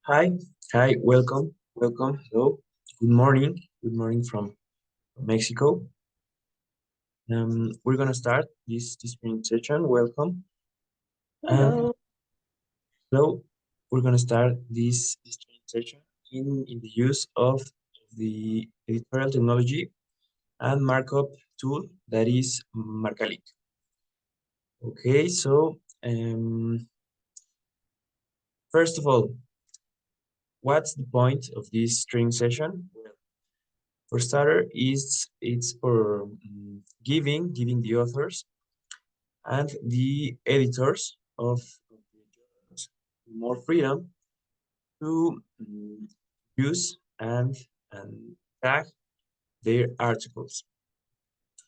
Hi, welcome. Hello, good morning from Mexico. We're gonna start this training session. Welcome, and Hello. hello. We're gonna start this training session in the use of the editorial technology and markup tool that is Marcalyc. Okay, so first of all, what's the point of this training session? For starter, it's for giving the authors and the editors of the journals more freedom to use and tag their articles.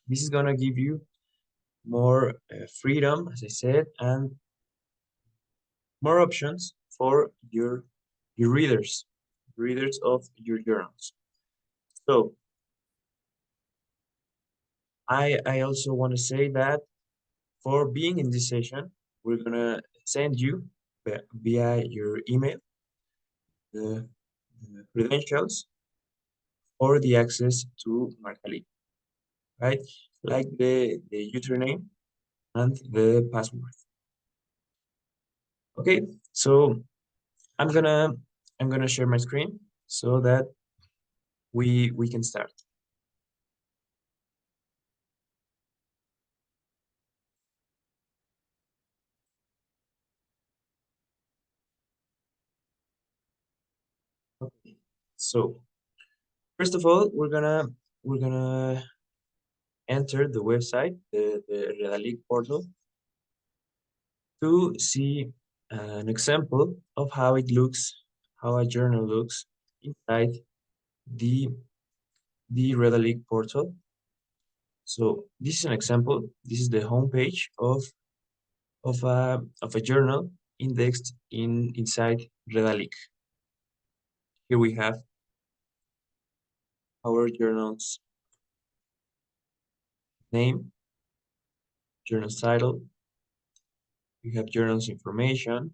This is gonna give you more freedom, as I said, and more options for your readers of your journals. So I also want to say that for being in this session, we're gonna send you via your email the credentials or the access to Marcalyc, right? Like the username and the password. Okay, so I'm gonna I'm gonna share my screen so that we can start. Okay. So first of all, we're gonna enter the website, the Redalyc portal, to see an example of how it looks, how a journal looks inside the the Redalyc portal. So this is an example. This is the homepage of a journal indexed inside Redalyc. Here we have our journal's name, journal title. We have journal's information,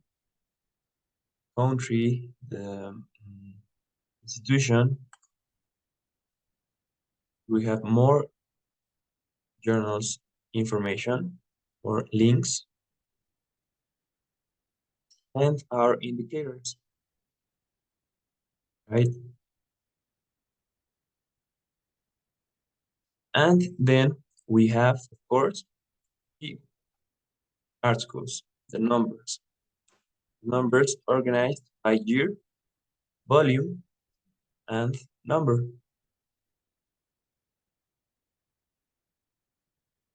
country, the institution. We have more journals information or links and our indicators, right? And then we have, of course, the articles, the numbers organized by year, volume, and number.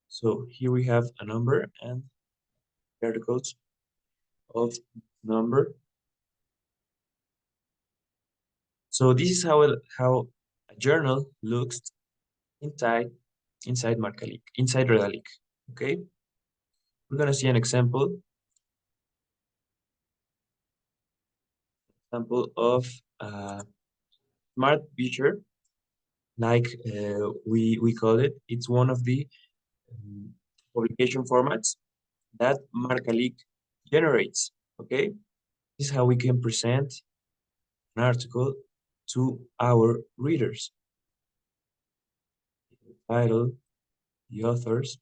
So here we have a number and articles of number. So this is how a journal looks inside Marcalyc, inside Redalyc. Okay, we're gonna see an example of smart feature, like we call it. It's one of the um, publication formats that Marcalyc generates. Okay, this is how we can present an article to our readers. The title, the authors,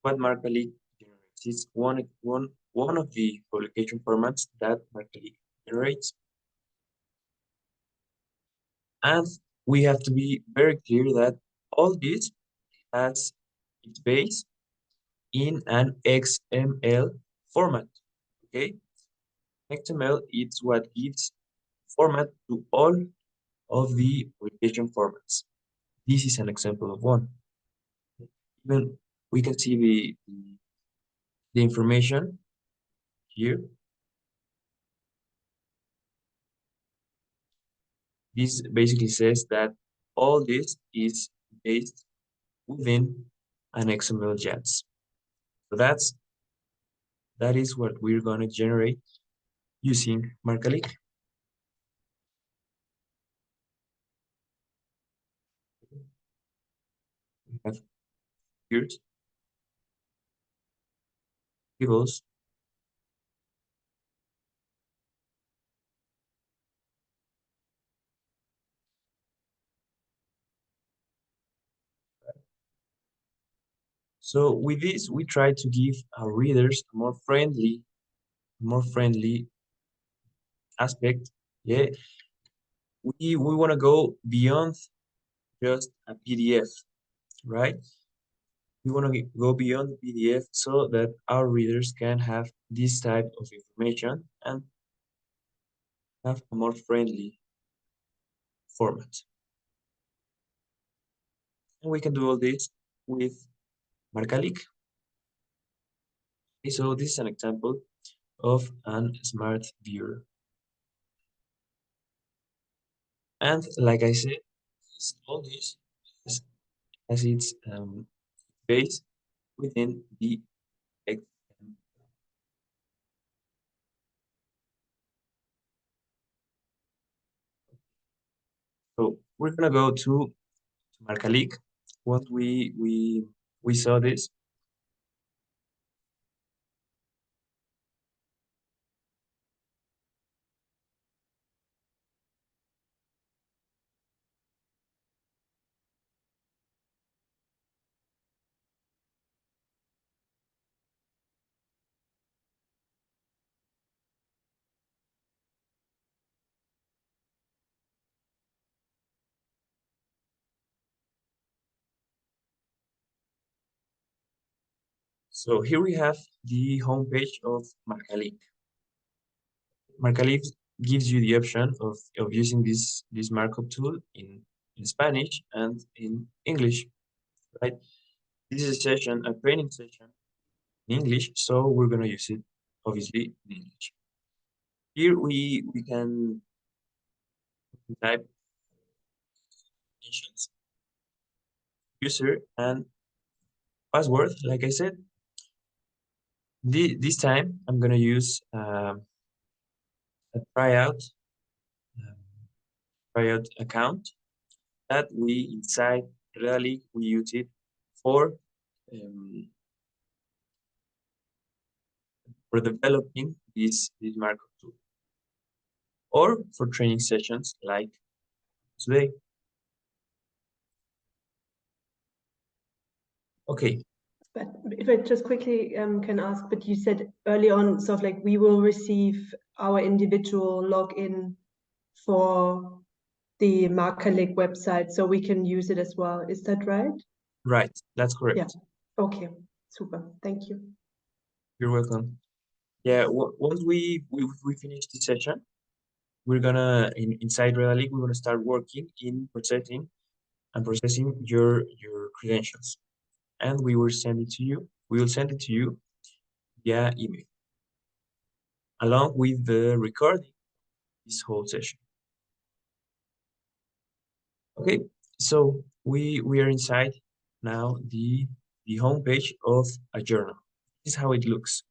what Marcalyc generates. It's one of the publication formats that Marcalyc generates. And we have to be very clear that all this has its base in an XML format. Okay, XML is what gives format to all of the publication formats. This is an example of one. Even we can see the information here. This basically says that all this is based within an XML JATS. So that is what we're gonna generate using Marcalyc. We have here tables, so with this, we try to give our readers a more friendly aspect. Yeah, we want to go beyond just a PDF, right? We want to go beyond the PDF so that our readers can have this type of information and have a more friendly format. And we can do all this with Marcalyc. Okay, so this is an example of an smart viewer. And like I said, all this has its base within the XML. So we're gonna go to Marcalyc. Once we saw this, so here we have the homepage of Marcalyc. Marcalyc gives you the option of using this markup tool in Spanish and in English, right? This is a session, a training session in English, so we're gonna use it obviously in English. Here we can type initials, user, and password. Like I said, this time I'm gonna use a um, tryout account that we inside Redalyc we use it for um, for developing this markup tool or for training sessions like today. Okay, But if I just quickly can ask, but you said early on, sort of like we will receive our individual login for the Marcalyc website, so we can use it as well. Is that right? right, that's correct. Yeah. Okay. Super. Thank you. You're welcome. Yeah, once we finish this session, we're gonna inside Redalyc we're gonna start working in processing your credentials, and we will send it to you. We will send it to you via email along with the recording of this whole session. Okay, so we are inside now the homepage of a journal. This is how it looks.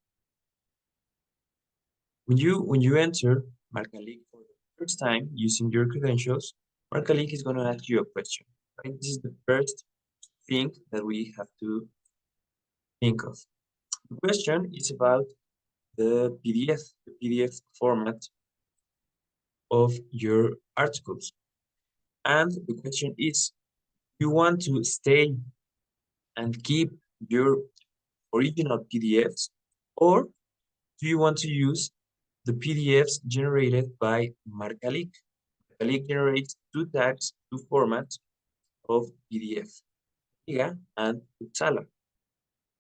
When you enter Marcalyc for the first time using your credentials, Marcalyc is going to ask you a question. Right? This is the first thing that we have to think of. The question is about the PDF format of your articles. And the question is, you want to stay and keep your original PDFs, or do you want to use the PDFs generated by Marcalyc? Marcalyc generates two formats of PDF, Giga and Uppsala.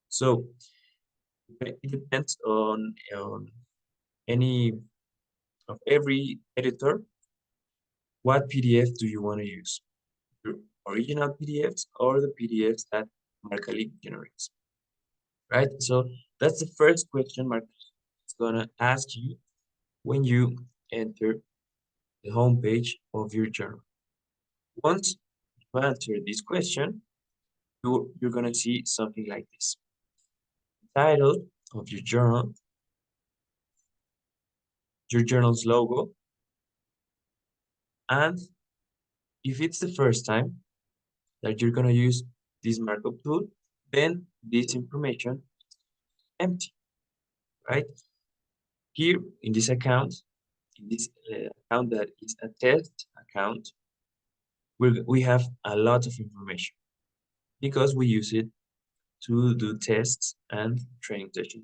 So it depends on any of every editor. What PDF do you want to use? Your original PDFs or the PDFs that Marcalyc generates? Right? So that's the first question Marcalyc is gonna ask you when you enter the homepage of your journal. Once you answer this question, you're gonna see something like this. The title of your journal's logo, and if it's the first time that you're gonna use this markup tool, then this information is empty. right? Here in this account, in this account that is a test account, we have a lot of information because we use it to do tests and training sessions.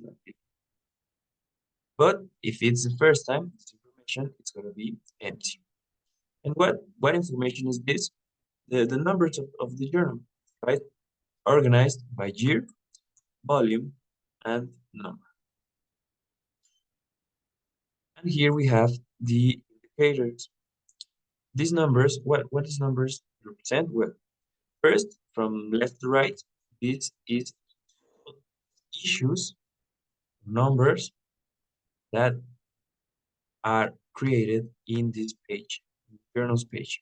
But if it's the first time, this information is going to be empty. And what information is this? The numbers of the journal, right? Organized by year, volume, and number. And here we have the indicators. These numbers, what these numbers represent? Well, first, from left to right, this is issues, numbers that are created in this page, journals page,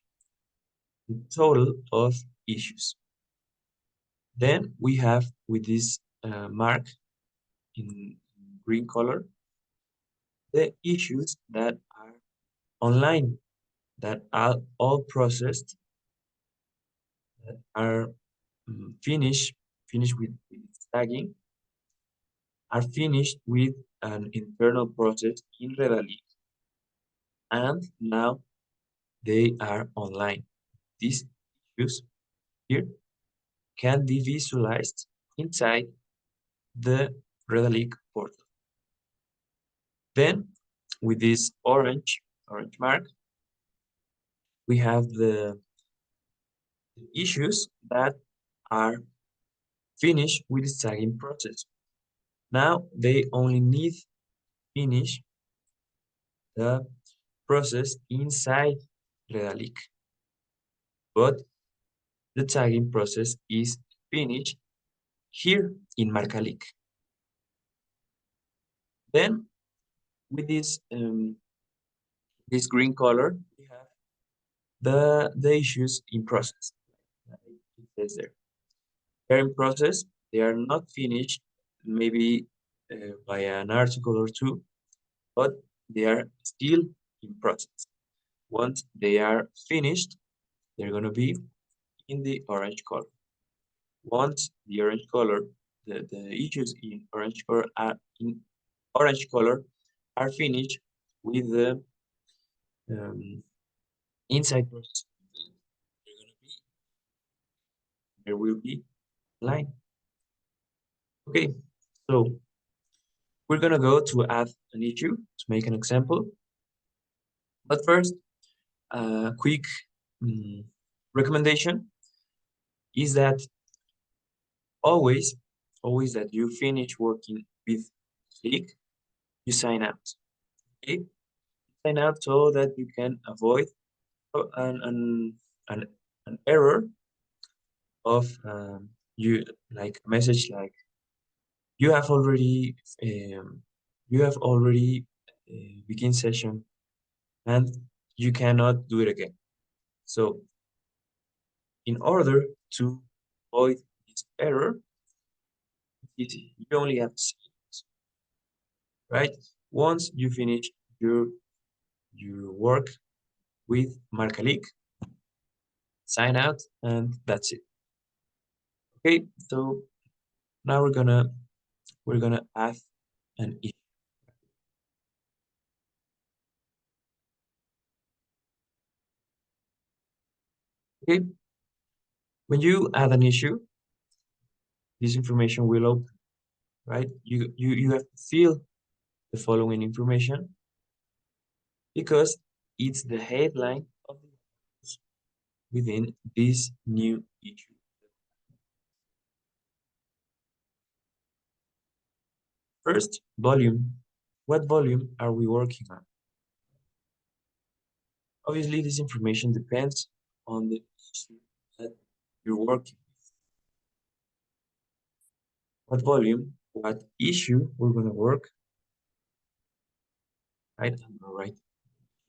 the total of issues. Then we have with this mark in green color, the issues that are online, that are all processed, that are finished with tagging, are finished with an internal process in Redalyc, and now they are online. These issues here can be visualized inside the Redalyc portal. Then, with this orange mark, we have the issues that are finished with the tagging process. Now they only need finish the process inside Redalyc, but the tagging process is finished here in Marcalyc. Then with this green color, we have the issues in process. It says there. They're in process, they are not finished, maybe by an article or two, but they are still in process. Once they are finished, they're going to be in the orange color. Once the orange color, the issues in orange color are finished with the inside process, there will be line. Okay, so we're gonna go to add an issue to make an example. But first, a quick recommendation is that always, always that you finish working with Leak, you sign out. Okay, sign out so that you can avoid an, an error of you like a message like you have already um, you have already begin session and you cannot do it again. So in order to avoid this error, easy. You only have to see it, right? Once you finish your work with Marcalyc, sign out, and that's it. Okay, so now we're gonna add an issue. Okay, when you add an issue, this information will open, right? You have to fill the following information because it's the headline of the news within this new issue. First, volume. What volume are we working on? Obviously, this information depends on the issue that you're working with. What volume, what issue we're going to work, right? I'm going to write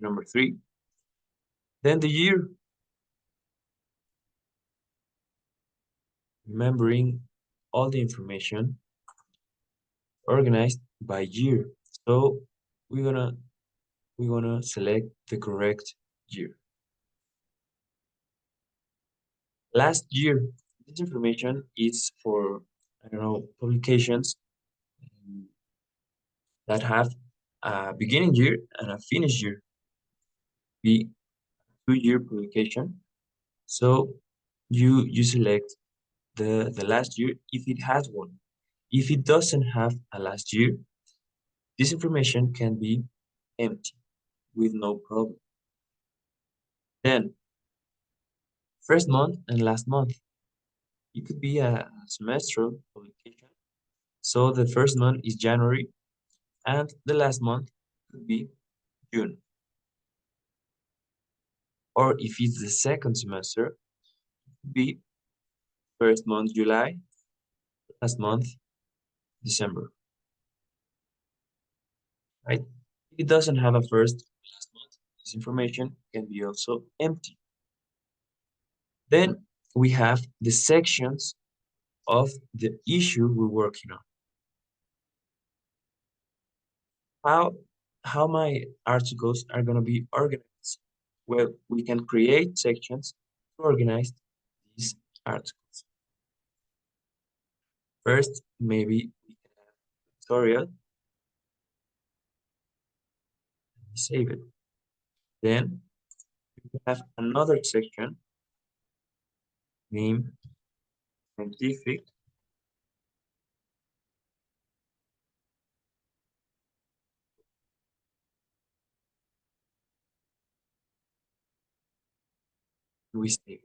number 3. Then the year, remembering all the information organized by year. So we're gonna select the correct year. Last year, this information is for I don't know publications that have a beginning year and a finish year, be 2-year publication. So you select the last year if it has one. If it doesn't have a last year, this information can be empty with no problem. Then, first month and last month. It could be a semestral publication. So the first month is January and the last month could be June. Or if it's the second semester, it could be first month July, last month December, right? If it doesn't have a first last month, this information can be also empty. Then we have the sections of the issue we're working on. How my articles are going to be organized? Well, we can create sections to organize these articles. First, maybe we can have a tutorial, save it. Then we have another section named scientific. We save it.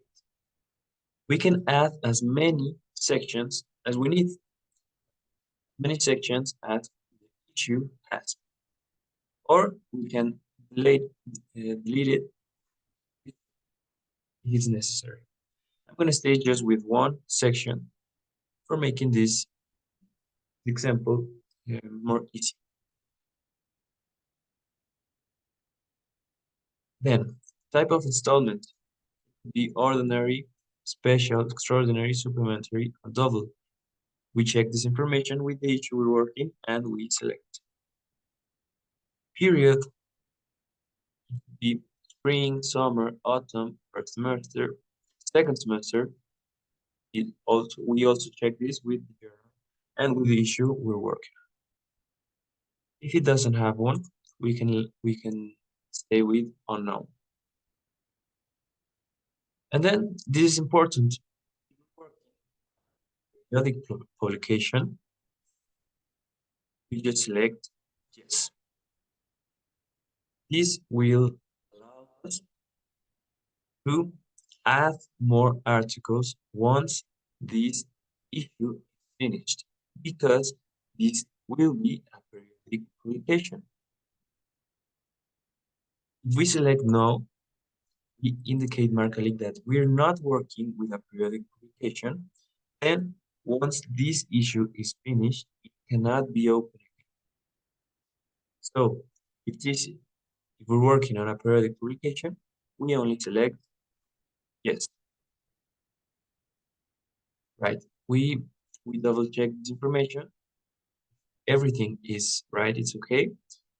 We can add as many sections as we need, many sections as the issue has, or we can delete it if it's necessary. I'm going to stay just with one section for making this example more easy. Then, type of installment, the ordinary, special, extraordinary, supplementary, or double. We check this information with the issue we're working and we select. Period, the spring, summer, autumn, first semester, second semester. We also check this with the journal and with the issue we're working on. If it doesn't have one, we can stay with unknown. And then this is important. Periodic publication, we just select yes. This will allow us to add more articles once this issue is finished, because this will be a periodic publication. If we select no, we indicate Marcalyc that we're not working with a periodic publication, and once this issue is finished, it cannot be opened. So if we're working on a periodic publication, we only select yes. Right? We double check this information. Everything is right, it's okay.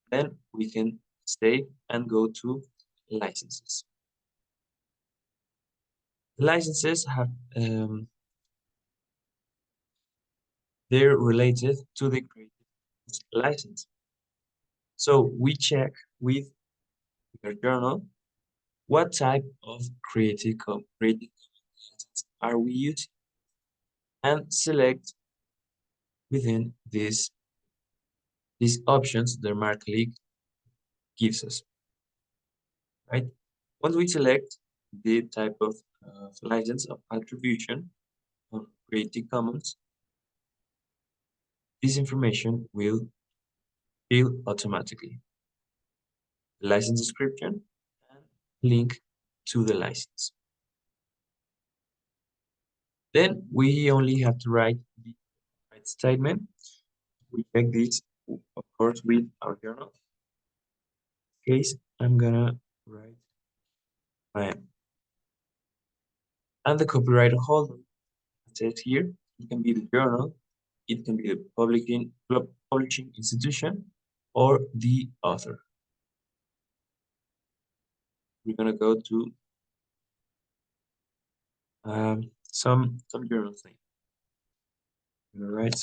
Then we can stay and go to licenses. Licenses have they're related to the Creative Commons license. So we check with your journal what type of Creative Commons license are we using, and select within these options the Marcalyc gives us. Right? Once we select the type of license of attribution of Creative Commons, this information will fill automatically. The license description and link to the license. Then we only have to write the right statement. We check this, of course, with our journal. In case I'm gonna write I am. And the copyright holder, it says here, it can be the journal, it can be the publishing institution, or the author. We're gonna go to some journals name. All right,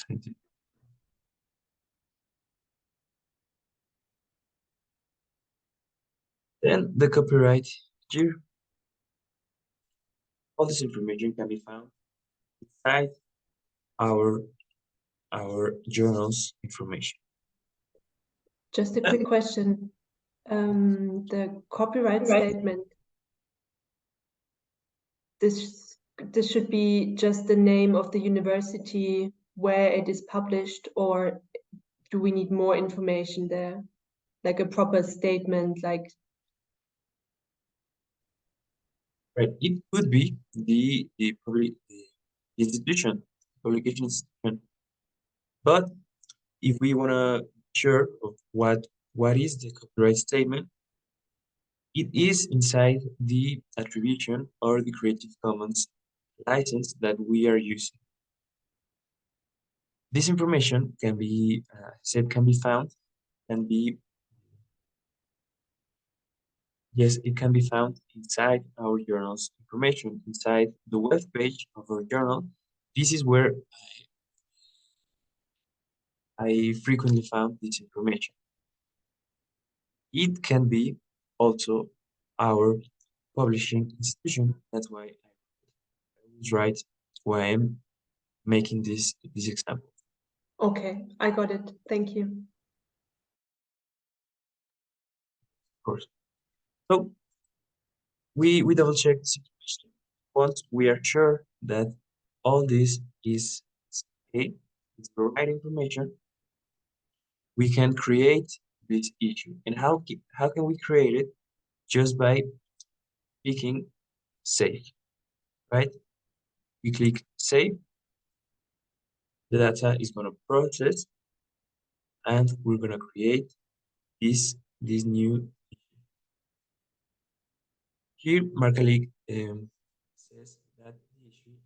Then the copyright year. All this information can be found inside our journal's information. Just a quick And question. The copyright statement, this should be just the name of the university where it is published, or do we need more information there? Like a proper statement, like right, it could be the institution, publication institution. But if we want to be sure of what is the copyright statement, it is inside the attribution or the Creative Commons license that we are using. This information can be can be found, can be yes, it can be found inside our journal's information, inside the web page of our journal. This is where I frequently found this information. It can be also our publishing institution. That's why I was right why I'm making this example, okay, I got it. Thank you. of course. So we double check the situation. Once we are sure that all this is okay, it's the right information, we can create this issue. And how can we create it? Just by clicking save, right? We click save, the data is going to process, and we're going to create this new. Here, Marcalyc says that the issue,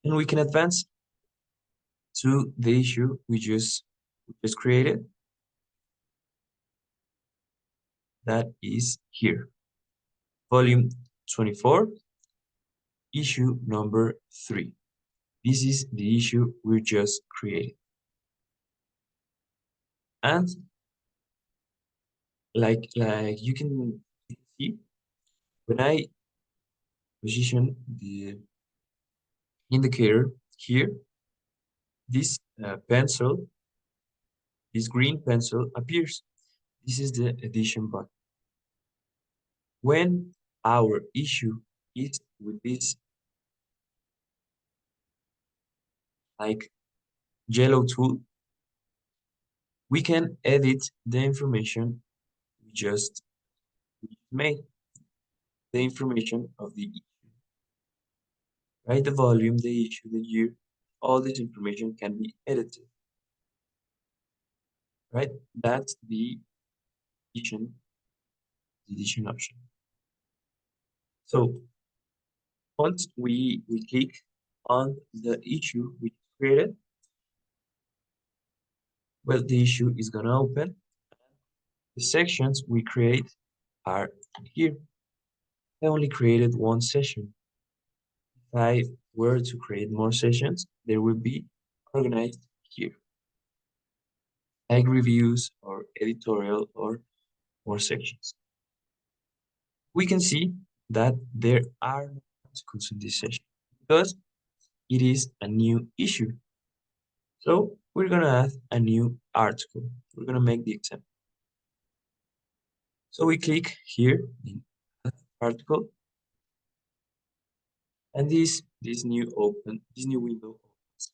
and we can advance to the issue we just created. That is here, volume 24, issue number 3. This is the issue we just created. And like you can see, when I position the indicator here, this pencil, this green pencil appears. This is the edition button. When our issue is with this like yellow tool, we can edit the information we just made, the information of the issue, right? The volume, the issue, the year, all this information can be edited, right? That's the edition option. So once we click on the issue we created, well, the issue is gonna open. The sections we create are here. I only created one session. If I were to create more sessions, they will be organized here, like reviews or editorial or more sections. We can see that there are no articles in this session because it is a new issue. So we're gonna add a new article. We're gonna make the example. So we click here in add article, and this new window opens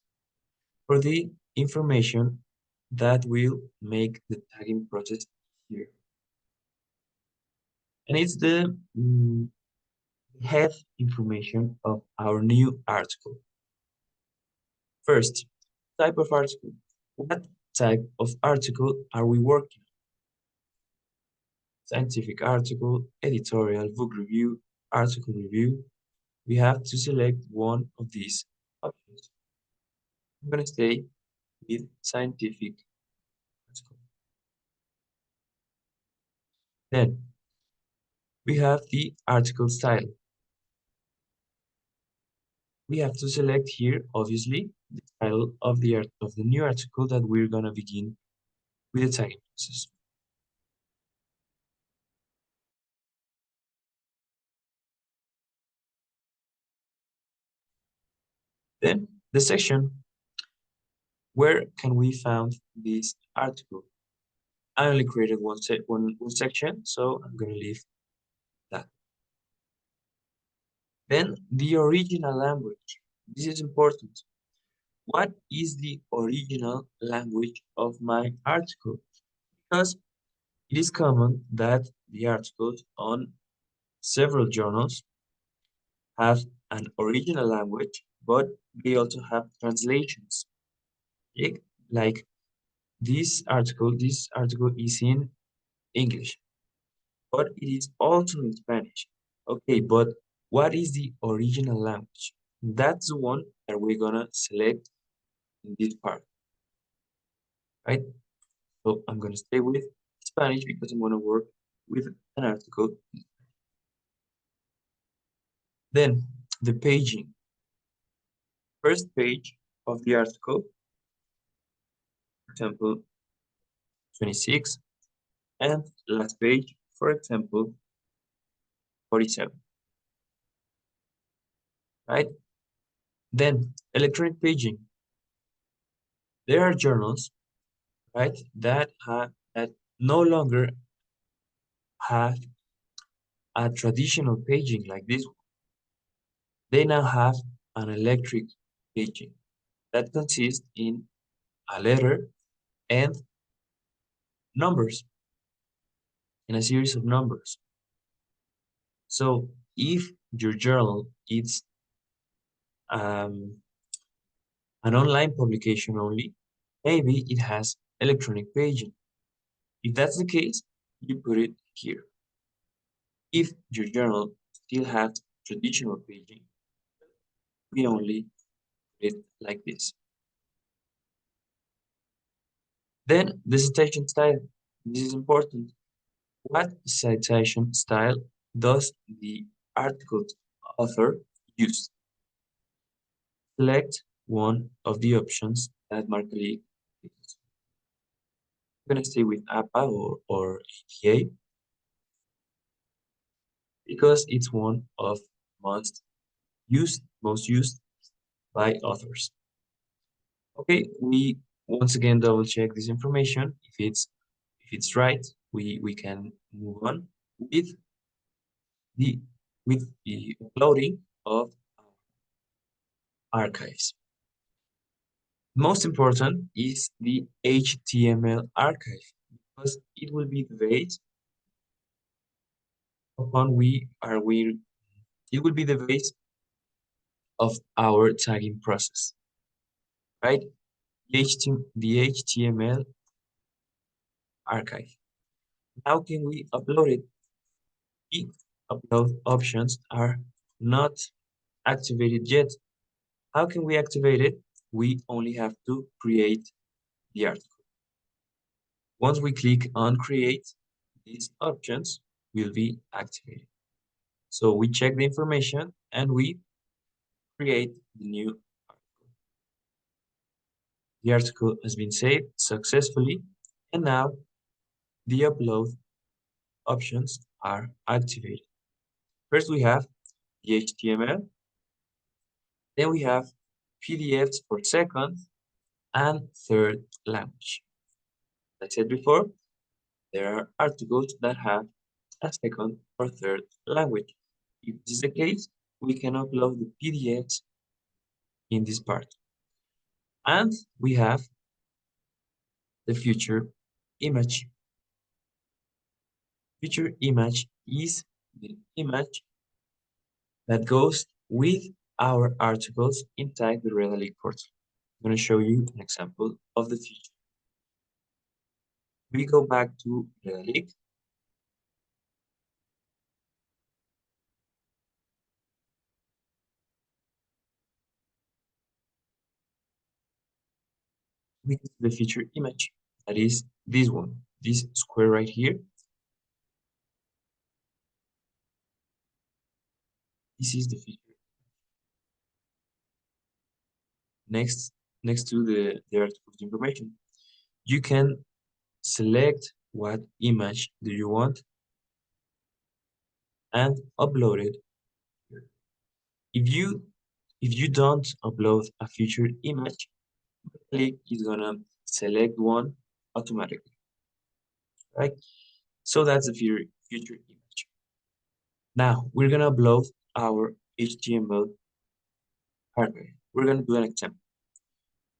for the information that will make the tagging process here. And it's the head information of our new article. First, type of article. What type of article are we working on? Scientific article, editorial, book review, article review. We have to select one of these options. I'm going to stay with scientific article. Then we have the article style. We have to select here, obviously, the title of the new article that we're gonna begin with the tagging process. Then the section, where can we find this article? I only created one section, so I'm going to leave that. Then the original language. This is important. What is the original language of my article? Because it is common that the articles on several journals have an original language, but they also have translations. Like like this article is in English, but it is also in Spanish. Okay, but what is the original language? That's the one that we're gonna select in this part, right? So I'm gonna stay with Spanish because I'm gonna work with an article. Then the paging. First page of the article, for example, 26, and last page, for example, 47, right? Then electronic paging. There are journals, right, that no longer have a traditional paging like this one. They now have an electric paging that consists in a letter and numbers, in a series of numbers. So if your journal is um, an online publication only, maybe it has electronic paging. If that's the case, you put it here. If your journal still has traditional paging, we only put it like this. Then the citation style. This is important. What citation style does the article's author use? Select one of the options that Marcalyc gives. I'm going to stay with APA or ATA because it's one of most used by authors. Okay, we once again double check this information. If it's right, we can move on with the with the uploading of archives. Most important is the HTML archive because it will be the base upon it will be the base of our tagging process, right? The HTML archive. How can we upload it? The upload options are not activated yet. How can we activate it? We only have to create the article. Once we click on create, these options will be activated. So we check the information and we create the new article. The article has been saved successfully, and now the upload options are activated. First we have the HTML, then we have PDFs for second and third language. As I said before, there are articles that have a second or third language. If this is the case, we can upload the PDFs in this part. And we have the feature image. Feature image is the image that goes with our articles inside the Redalyc portal. I'm going to show you an example of the feature. We go back to Redalyc. We go to the feature image. That is this one, this square right here. This is the feature. Next to the article's information, you can select what image do you want and upload it here. If you If you don't upload a featured image, Marcalyc is gonna select one automatically, right? So that's the featured image. Now we're gonna upload our HTML archive. We're gonna do an example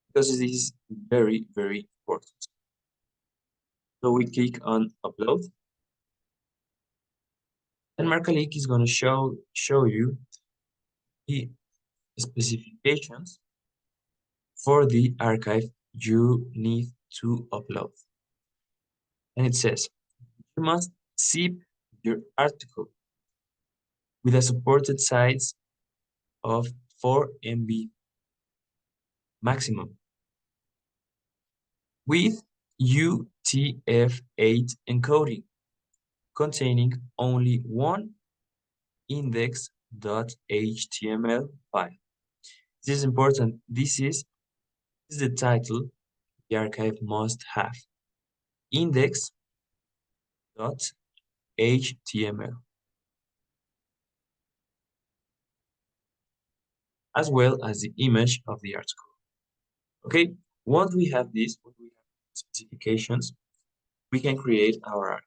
because this is very, very important. So we click on upload, and Marcalyc is gonna show you the specifications for the archive you need to upload. And it says you must zip your article with a supported size of 4 MB maximum with UTF-8 encoding containing only one index.html file. This is important. This is the title the archive must have. Index.html, as well as the image of the article. Okay, once we have this, once we have specifications, we can create our archive.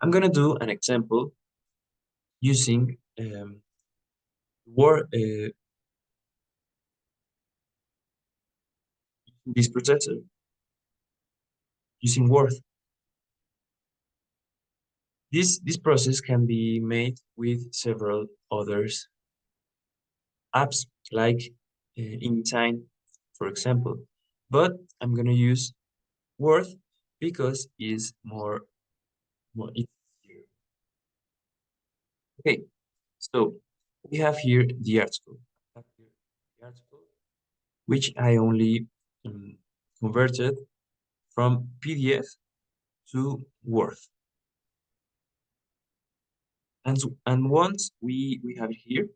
I'm gonna do an example using Word, this processor, using Word. This process can be made with several others apps like InDesign, for example. But I'm gonna use Word because it's more easier. Okay, so we have here the article. I have here the article, which I only converted from PDF to Word. And once we have it here,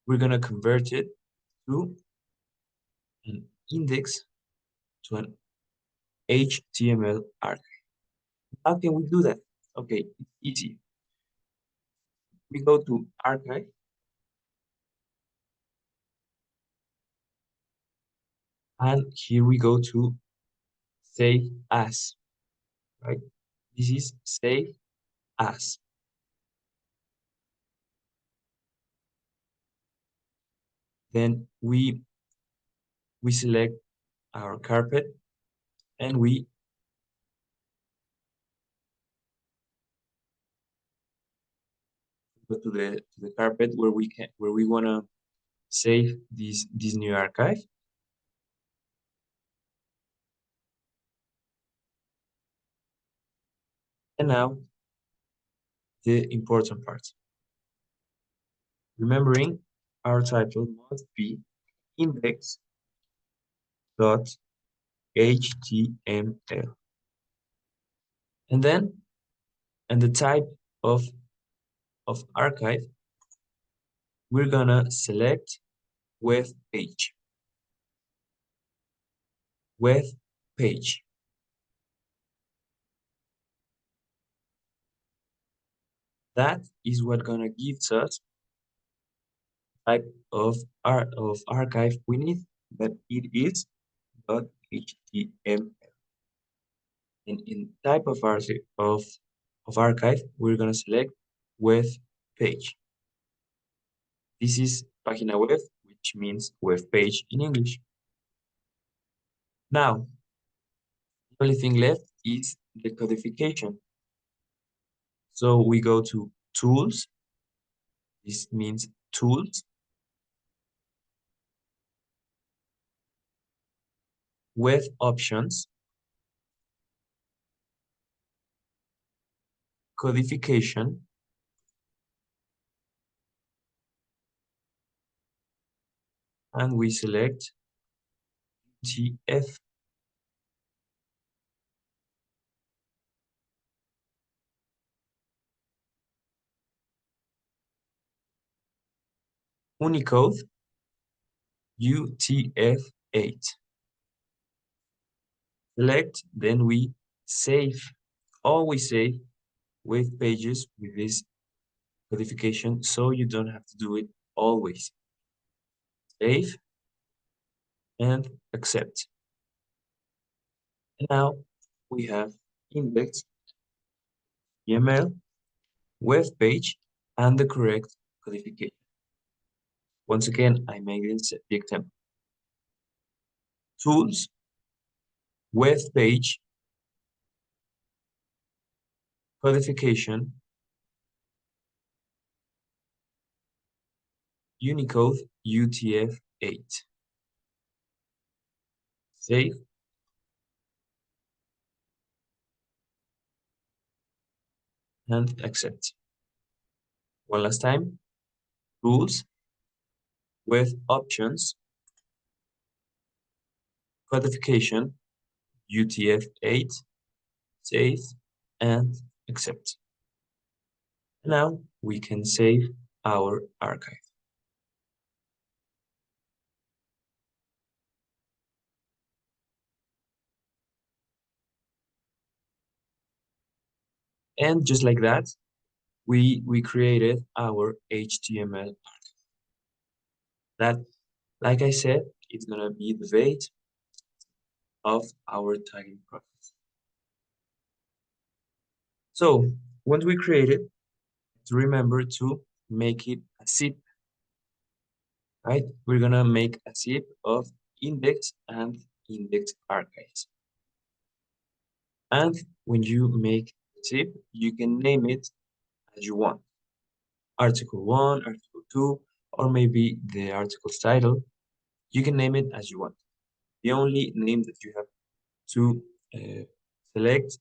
we're gonna convert it to an index, to an HTML archive. How can we do that? Okay, it's easy. We go to archive, and here we go to save as, right? This is save as. Then we select our carpet, and we go to the carpet where we wanna save this new archive. And now the important part. Remembering our title must be index.html. And then, and the type of archive, we're gonna select web page. Web page. That is what gonna give us type of archive we need, that it is .html. And in type of archive, we're gonna select web page. This is página web, which means web page in English. Now, the only thing left is the codification. So we go to tools. This means tools. Web options. Codification. And we select UTF. Unicode. UTF-8. Select, then we save. Always save web pages with this codification, so you don't have to do it always. save, and accept. And now we have index, email, web page, and the correct codification. Once again, I make this the example. Tools, web page, codification, Unicode UTF-8. Save and accept. One last time. Rules with options, codification UTF-8, save and accept. Now we can save our archive. And just like that, we created our HTML archive. That, like I said, it's gonna be the base of our tagging process. So once we create it, remember to make it a zip, right? We're gonna make a zip of index and index archives. And when you make a zip, you can name it as you want. Article 1, Article 2, or maybe the article's title. You can name it as you want. The only name that you have to select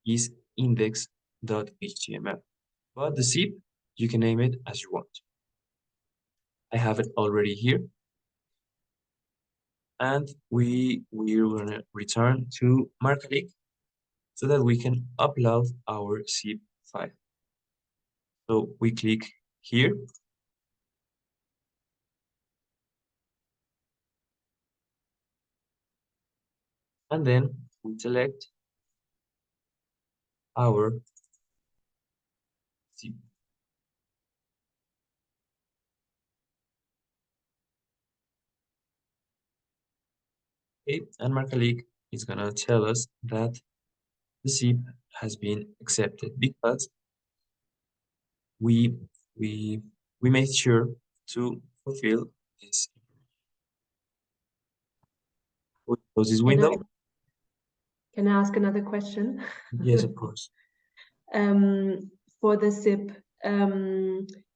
is index.html. But the zip, you can name it as you want. I have it already here. And we're gonna return to Marcalyc so that we can upload our zip file. So we click here. And then we select our zip. Okay, and Marcalyc is gonna tell us that the zip has been accepted because we we we made sure to fulfill this. We close this Can I window. can I ask another question? Yes, of course. For the zip,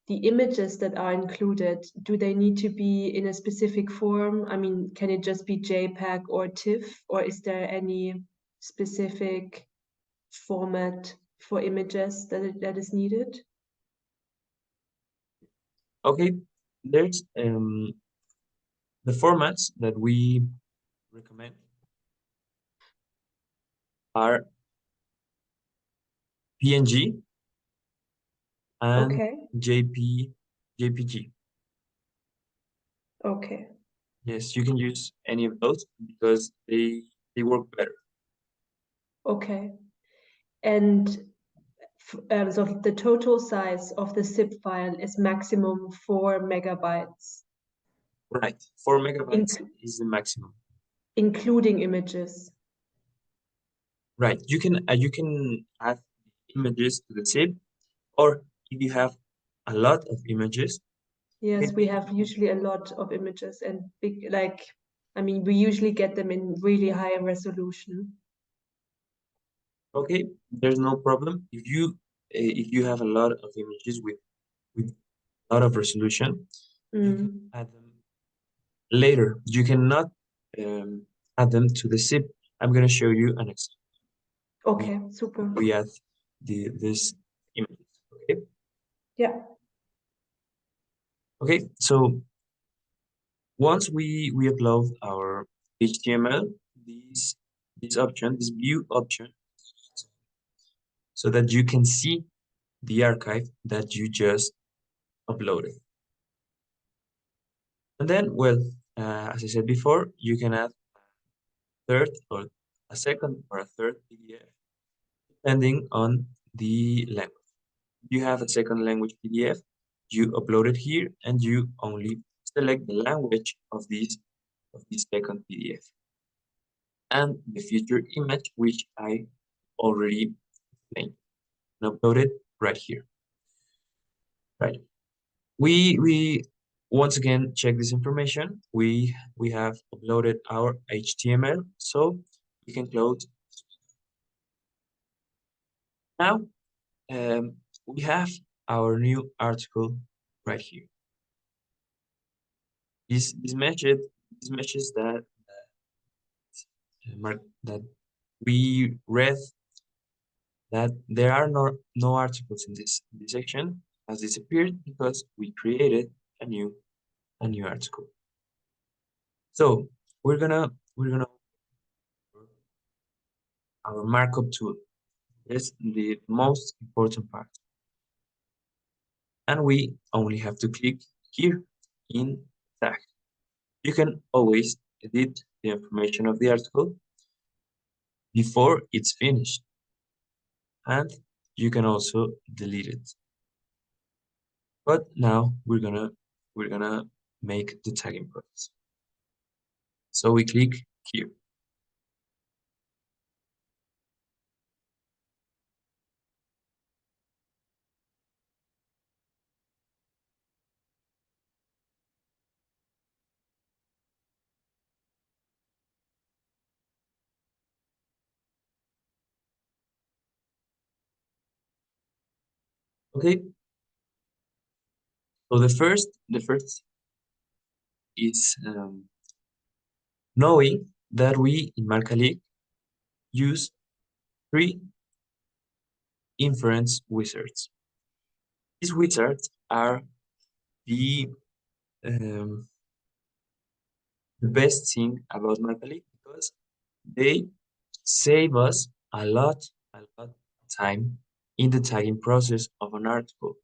the images that are included, do they need to be in a specific form? I mean, can it just be JPEG or TIFF, or is there any specific format for images that is needed? Okay, there's the formats that we recommend are PNG and Okay. JPG. Okay. Yes, you can use any of those because they work better. Okay. And so the total size of the zip file is maximum 4 megabytes, Right, 4 megabytes inc is the maximum. including images. Right, you can add images to the zip, or if you have a lot of images, you Yes, can we have usually a lot of images and big, like, I mean, we usually get them in really high resolution. okay, there's no problem. If you have a lot of images with a lot of resolution, you can Mm. add them later. You cannot add them to the zip. I'm gonna show you an example. Okay, super. We add this images. Okay. Yeah. Okay. So once we upload our HTML, this this view option, so that you can see the archive that you just uploaded. And then, well, as I said before, you can add third or a second or a third PDF depending on the language. You have a second language PDF, you upload it here and you only select the language of this second PDF and the future image, which I already explained and uploaded right here. Right. We once again check this information. We have uploaded our HTML, so we can close. Now we have our new article right here. This message that we read that there are no articles in this section has disappeared because we created a new article. So we're gonna our markup tool. Is the most important part. And we only have to click here in tag. You can always edit the information of the article before it's finished. And you can also delete it. But now we're gonna make the tagging process. So we click here. Okay. So the first is knowing that we in Marcalyc use 3 inference wizards. These wizards are the um, the best thing about Marcalyc because they save us a lot of time in the tagging process of an article.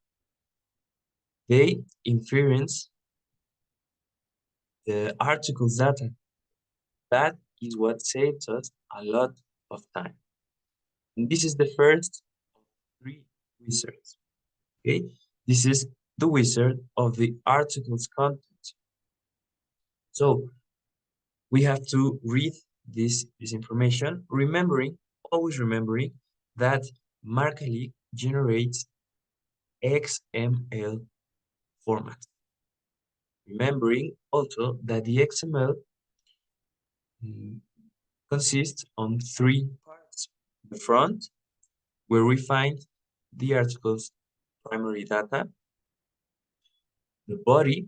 They inference the article's data. That is what saves us a lot of time. And this is the first of 3 wizards. Okay, this is the wizard of the article's content. So we have to read this information, always remembering that Marcalyc generates XML format. Remembering also that the XML consists on 3 parts. The front, where we find the article's primary data. The body,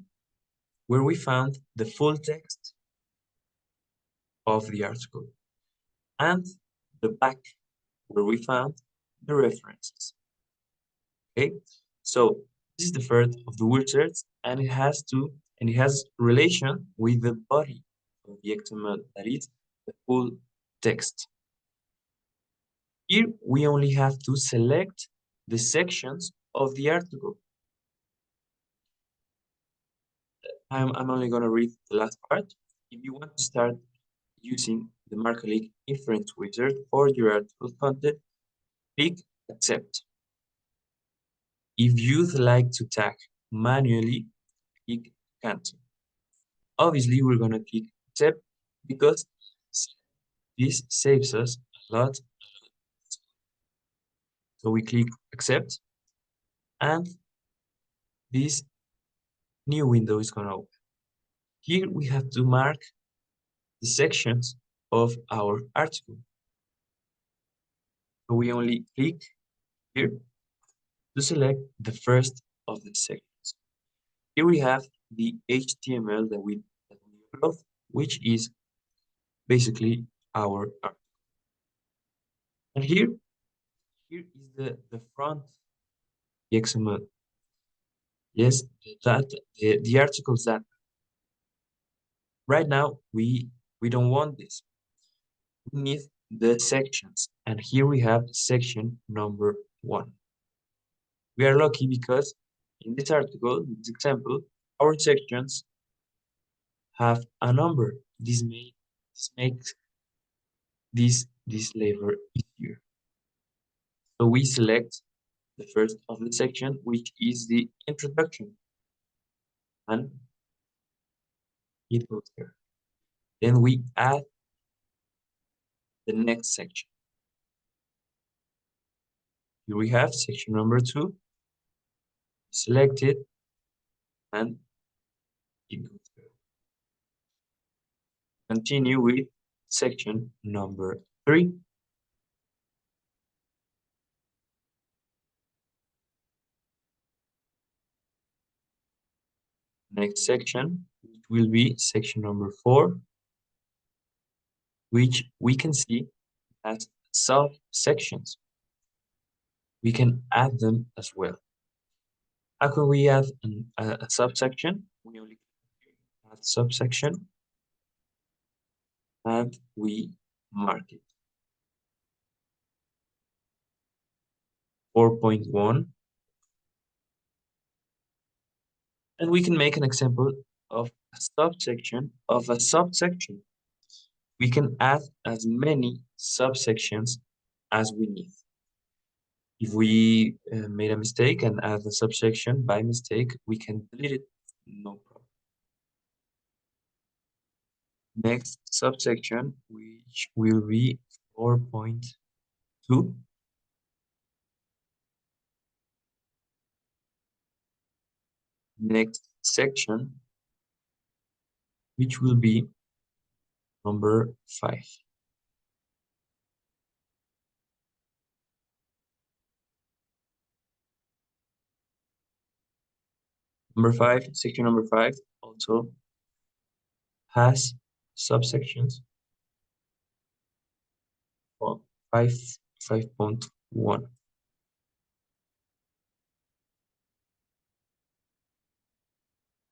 where we found the full text of the article. And the back, where we found the references. Okay, so this is the first of the wizards, and it has relation with the body of the XML, that is the full text. Here we only have to select the sections of the article. I'm only gonna read the last part. If you want to start using the Marcalyc inference wizard for your article content, click accept. If you'd like to tag manually, click cancel. Obviously, we're gonna click accept because this saves us a lot. So we click accept, and this new window is gonna open. Here we have to mark the sections of our article. So we only click here to select the first of the sections. Here we have the HTML that we upload, which is basically our article. And here is the front, the XML. Yes, the articles that right now we don't want this. We need the sections, and here we have section number 1. We are lucky because in this article, in this example, our sections have a number. This makes this labor easier. So we select the first of the section, which is the introduction. And it goes there. Then we add the next section. Here we have section number 2. Select it and it goes there. Continue with section number 3. Next section, which will be section number 4, which we can see as subsections. We can add them as well. How can we add a subsection? We only add subsection and we mark it. 4.1. And we can make an example of a subsection of a subsection. We can add as many subsections as we need. If we made a mistake and add a subsection by mistake, we can delete it, no problem. Next subsection, which will be 4.2. Next section, which will be number 5. Section number 5 also has subsections for 5.1.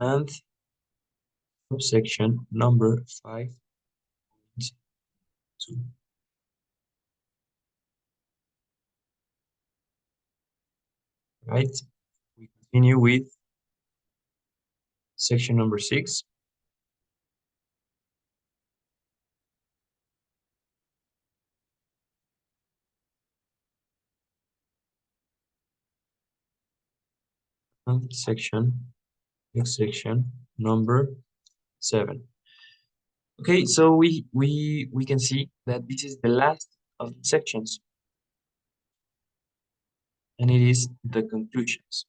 And subsection number 5.2. Right? We continue with section number 6. And next section number 7. Okay, so we can see that this is the last of the sections, and it is the conclusions.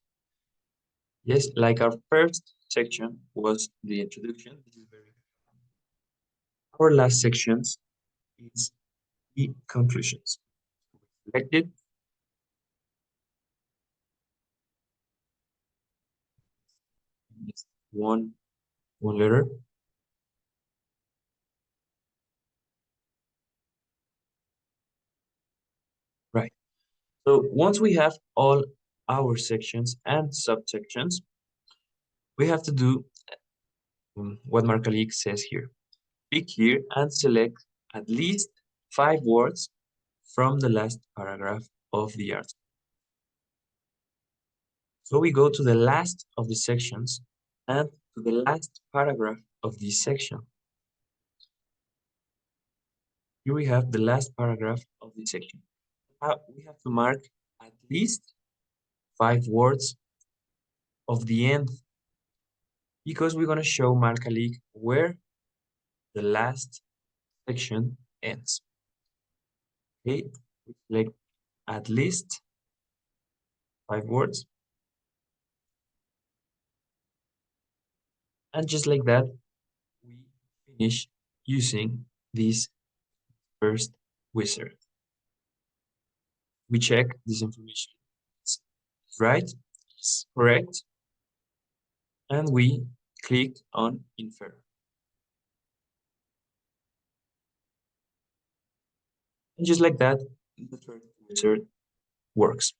Yes, like our first section was the introduction. This is very our last sections is the conclusions. Select it. It's one letter. Right. So once we have all our sections and subsections, we have to do what Marcalyc says here. Click here and select at least 5 words from the last paragraph of the article. So we go to the last of the sections and to the last paragraph of this section. Here we have the last paragraph of this section. We have to mark at least 5 words of the end because we're going to show Marcalyc where the last section ends. Okay, we select at least 5 words. And just like that, we finish using this first wizard. We check this information. It's right, it's correct, and we click on Infer. And just like that, the first wizard works.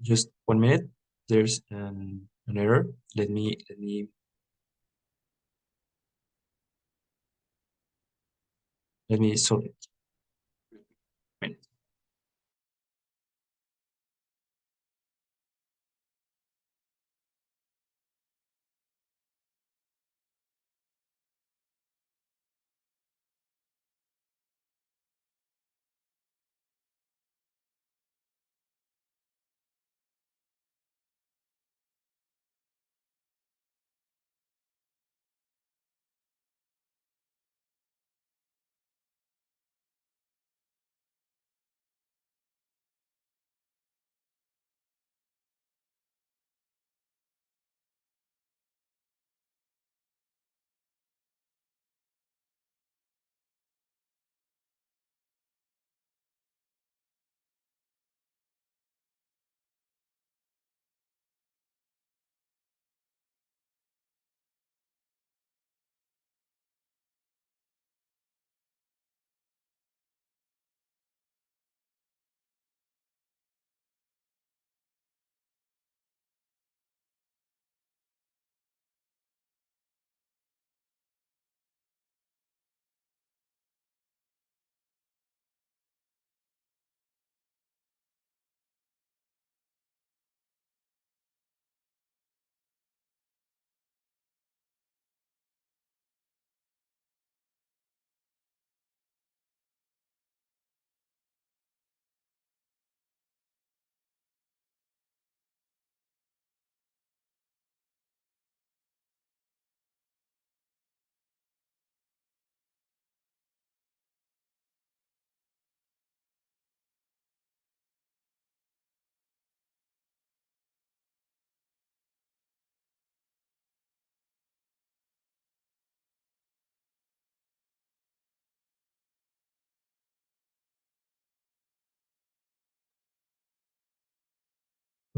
Just 1 minute. There's an error. Let me solve it.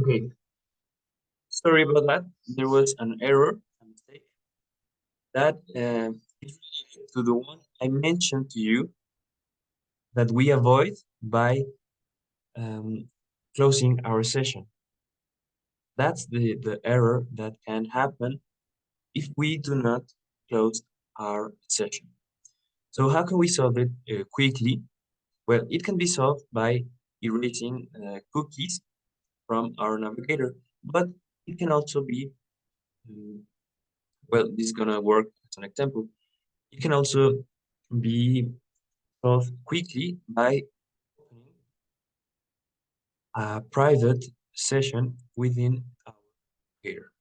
Okay, sorry about that. There was an error, a mistake. That is related to the one I mentioned to you that we avoid by um, closing our session. That's the error that can happen if we do not close our session. So how can we solve it quickly? Well, it can be solved by erasing cookies from our navigator, but it can also be, um, well, this is gonna work as an example. It can also be solved quickly by opening a private session within our navigator.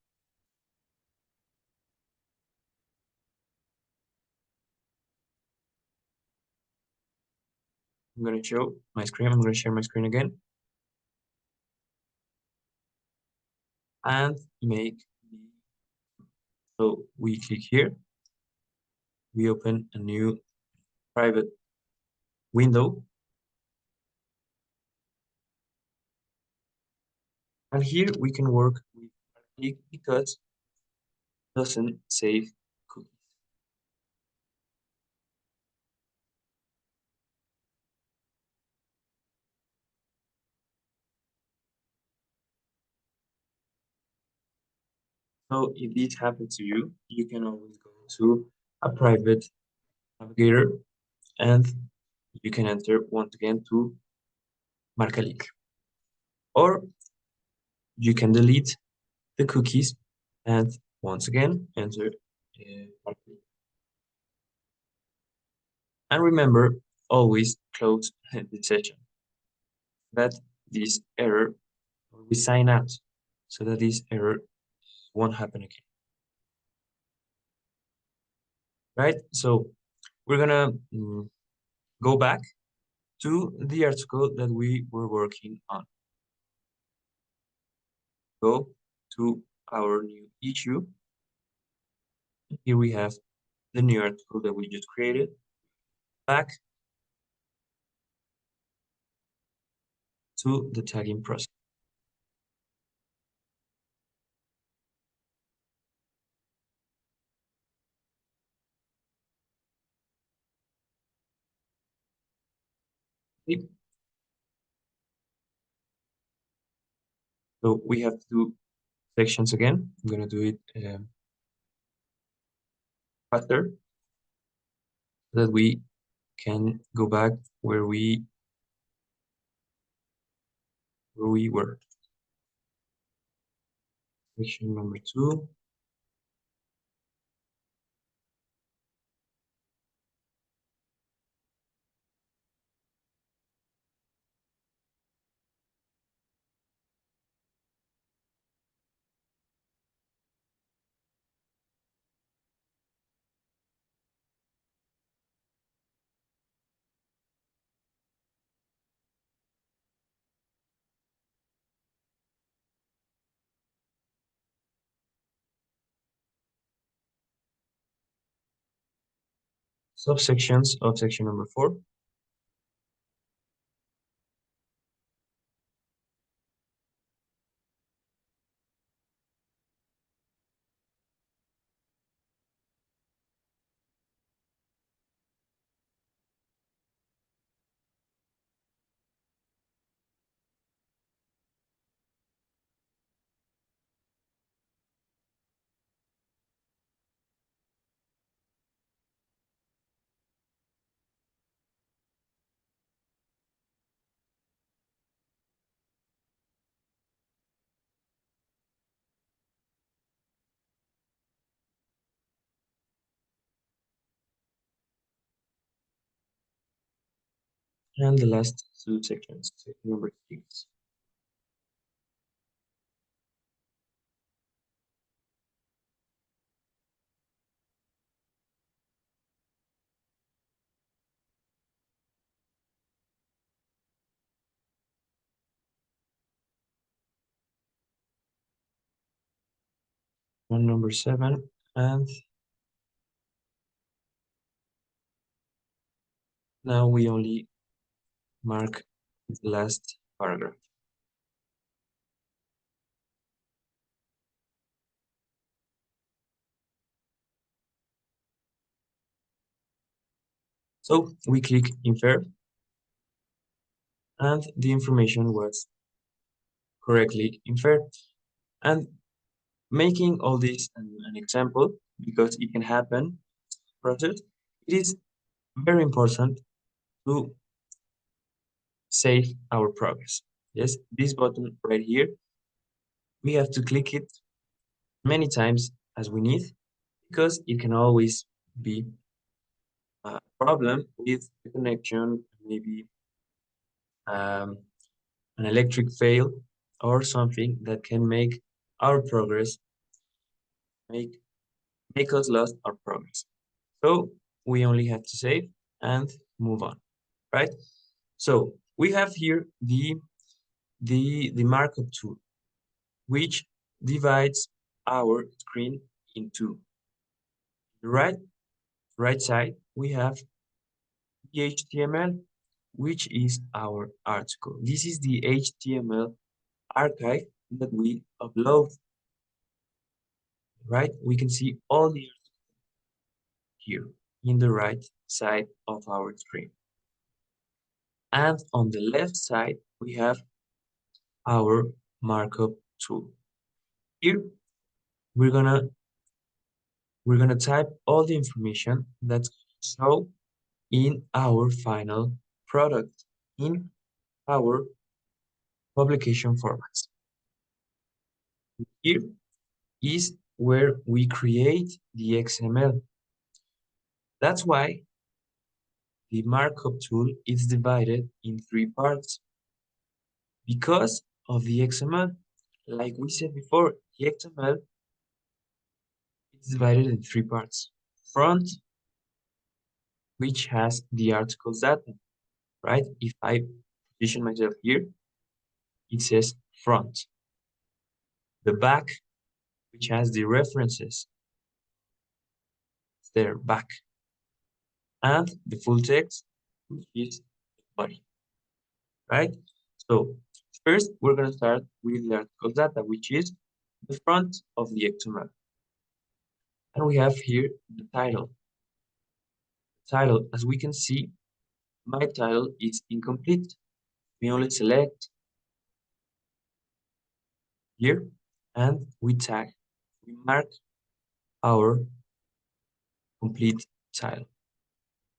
I'm gonna show my screen. I'm gonna share my screen again and make so we click here, we open a new private window, and here we can work with Marcalyc because it doesn't save cookies. So if this happens to you, you can always go to a private navigator and you can enter once again to Marcalyc. Or you can delete the cookies and once again enter Marcalyc. And remember, always close the session. That this error, we sign out so that this error won't happen again. Right? So we're gonna go back to the article that we were working on. Go to our new issue. Here we have the new article that we just created. Back to the tagging process. Okay. So we have to do sections again. I'm gonna do it faster so that we can go back where we were. Section number 2. Subsections of section number 4. And the last 2 sections, section number 6. One number 7, and now we only mark the last paragraph. So we click infer, and the information was correctly inferred. And making all this an example, because it can happen process, it is very important to save our progress. Yes, this button right here, we have to click it many times as we need, because it can always be a problem with the connection, maybe um, an electric fail or something that can make our progress, make make us lost our progress. So we only have to save and move on, right? So we have here the markup tool, which divides our screen into the right side. We have the HTML, which is our article. This is the HTML archive that we upload, right? We can see all the here in the right side of our screen. And on the left side, we have our markup tool. Here, we're gonna type all the information that's shown in our final product, in our publication formats. Here is where we create the XML. That's why the markup tool is divided in three parts because of the XML. Like we said before, the XML is divided in three parts. Front, which has the article's data, right? If I position myself here, it says front. The back, which has the references, there, back. And the full text, which is the body, right? So first, we're going to start with the article data, which is the front of the XML. And we have here the title. Title, as we can see, my title is incomplete. We only select here and we tag, we mark our complete title.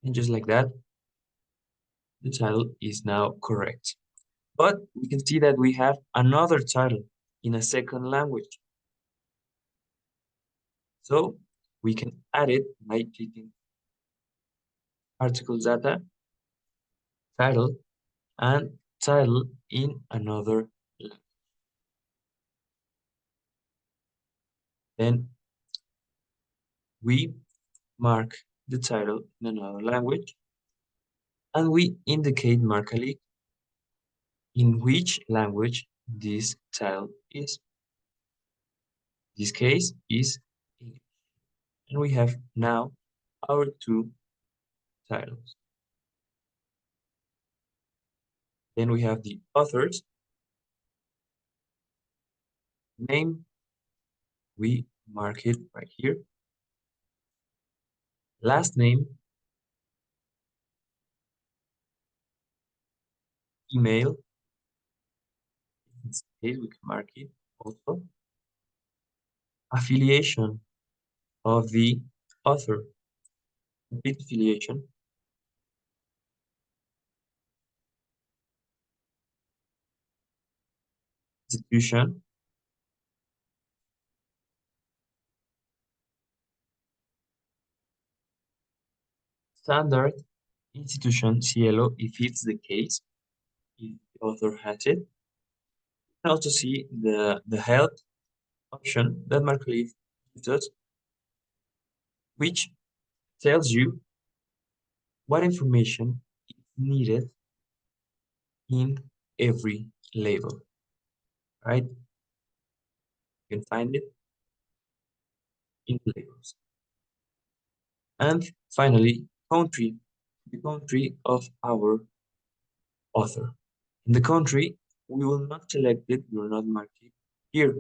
And just like that, the title is now correct. But we can see that we have another title in a second language. So we can add it by clicking article data, title, and title in another language. Then we mark the title in another language and we indicate Marcalyc in which language this title is. This case is English. And we have now our two titles. Then we have the author's name. We mark it right here. Last name, email. In this case, we can mark it also. Affiliation of the author, complete affiliation. Institution, standard, institution, cielo, if it's the case, if the author has it. You can also see the help option that Marcalyc gives us, which tells you what information is needed in every label, right? You can find it in the labels. And finally, country, the country of our author. In the country, we will not select it, we will not mark it here.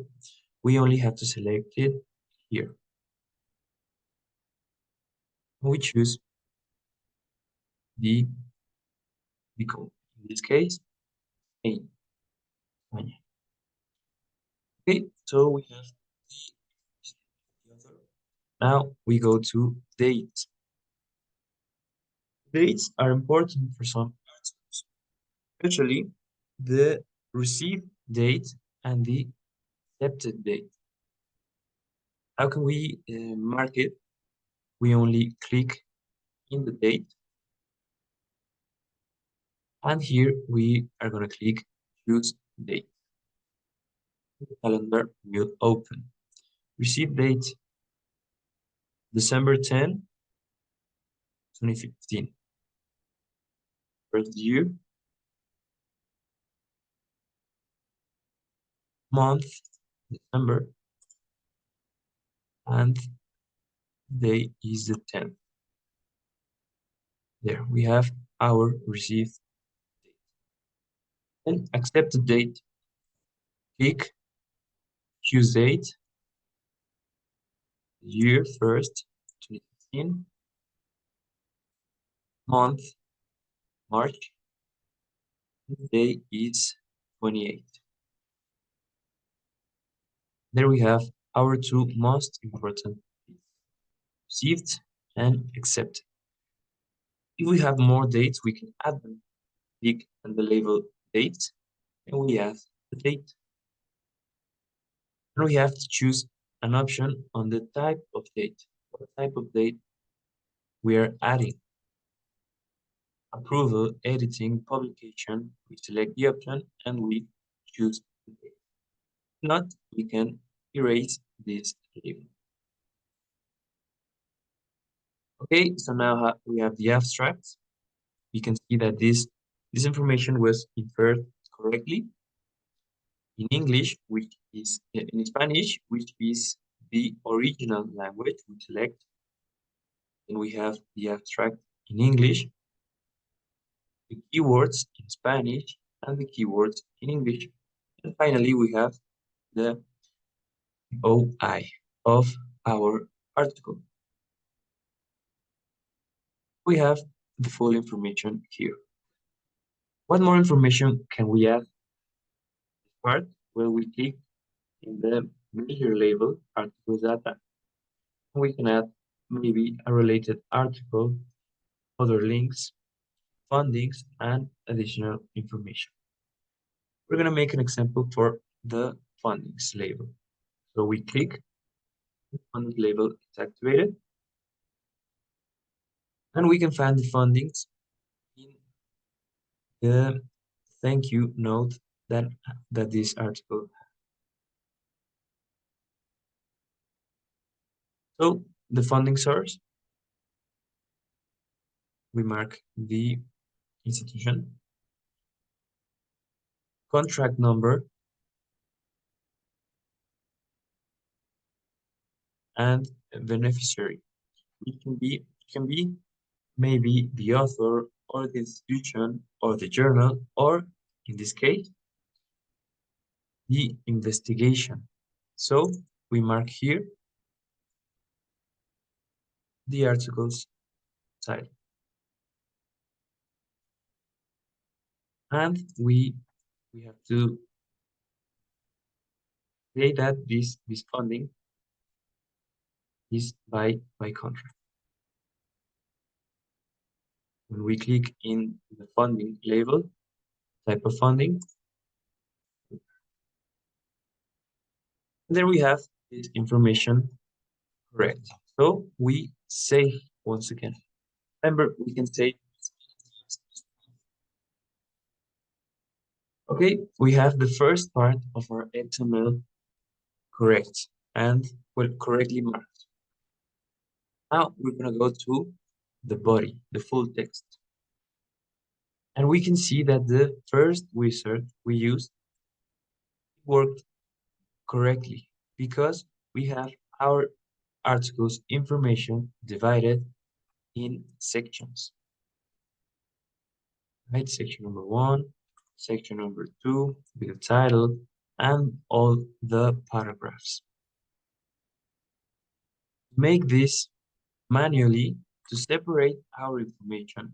We only have to select it here. We choose the code. In this case, A. Okay, so we have the author. Now we go to dates. Dates are important for some articles, especially the received date and the accepted date. How can we mark it? We only click in the date, and here we are going to click choose date. The calendar will open. Receive date December 10, 2015. First year, month, December, and day is the 10th. There we have our received date. And accept the date. Click choose date, year first, 2015, month, March, day is 28. There we have our two most important dates, received and accepted. If we have more dates, we can add them. Click on the label date, and we have the date. And we have to choose an option on the type of date. What type of date we are adding? Approval, editing, publication. We select the option and we choose the date. If not, we can erase this label. Okay, so now we have the abstract. We can see that this information was inferred correctly in English, which is in Spanish, which is the original language. We select, and we have the abstract in English, the keywords in Spanish, and the keywords in English. And finally, we have the OI of our article. We have the full information here. What more information can we add? Part where we click in the major label, article data, we can add maybe a related article, other links, fundings, and additional information. We're going to make an example for the fundings label. So we click, the funding label is activated, and we can find the fundings in the thank you note that this article has. So the funding source, we mark the institution, contract number, and beneficiary. It can be maybe the author or the institution or the journal, or in this case, the investigation. So we mark here the article's title. And we have to say that this funding is by contract. When we click in the funding label, type of funding, there we have this information correct. So we save once again. Remember, we can say, okay, we have the first part of our XML correct and well correctly marked. Now we're gonna go to the body, the full text. And we can see that the first wizard we used worked correctly because we have our article's information divided in sections. Right, section number 1, section number 2, with the title, and all the paragraphs. Make this manually to separate our information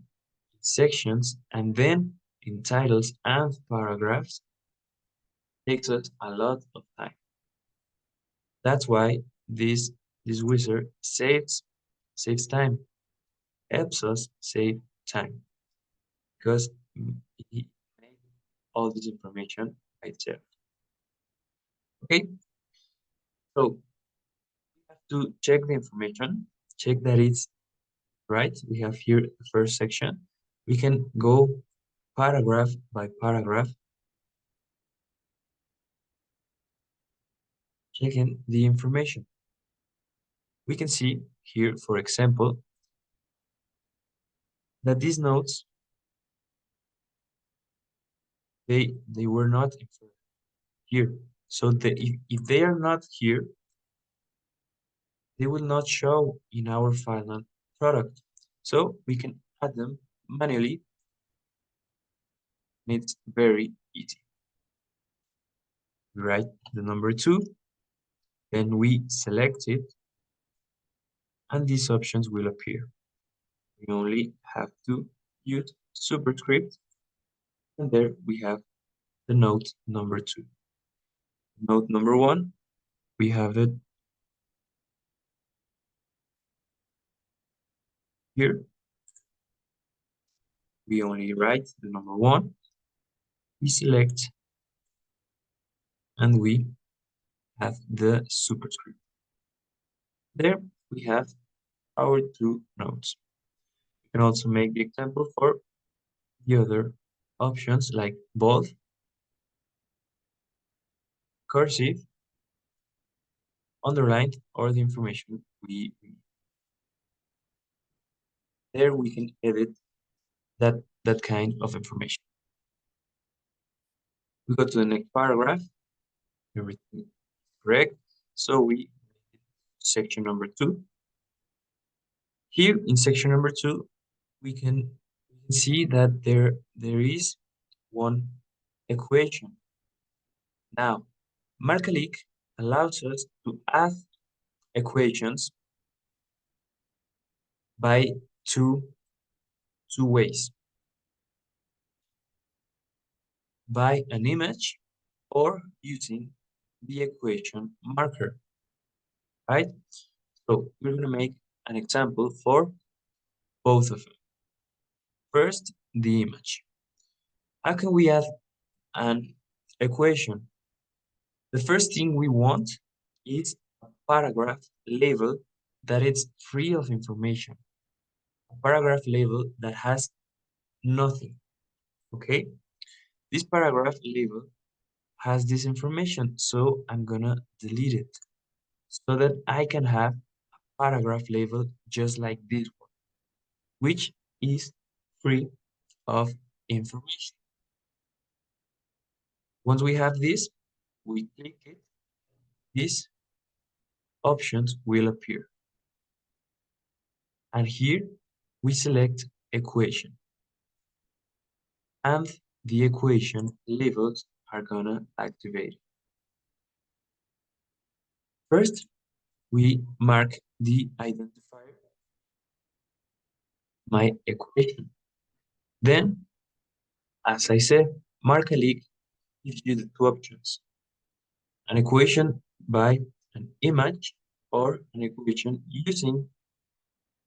sections, and then in titles and paragraphs takes us a lot of time. That's why this wizard saves time, helps us save time because he made all this information by itself. Okay, so we have to check the information, check that it's right. We have here the first section. We can go paragraph by paragraph, checking the information. We can see here, for example, that these notes they were not here. So if they are not here, they will not show in our final product. So we can add them manually, and it's very easy. We write the number 2, then we select it, and these options will appear. We only have to use superscript, and there we have the note number 2. Note number 1, we have it here. We only write the number 1, we select, and we have the superscript. There we have our 2 notes. You can also make the example for the other options like bold, cursive, underlined, or the information we there we can edit that kind of information. We go to the next paragraph, everything is correct. So we section number 2. Here in section number 2, we can see that there is one equation. Now, Marcalyc allows us to add equations by two ways, by an image or using the equation marker, right? So we're going to make an example for both of them. First, the image. How can we add an equation? The first thing we want is a paragraph label that is free of information. A paragraph label that has nothing, okay? This paragraph label has this information, so I'm gonna delete it so that I can have a paragraph label just like this one, which is free of information. Once we have this, we click it, these options will appear. And here we select equation. And the equation labels are gonna activate. First, we mark the identifier, my equation. Then, as I said, Marcalyc gives you the 2 options. An equation by an image or an equation using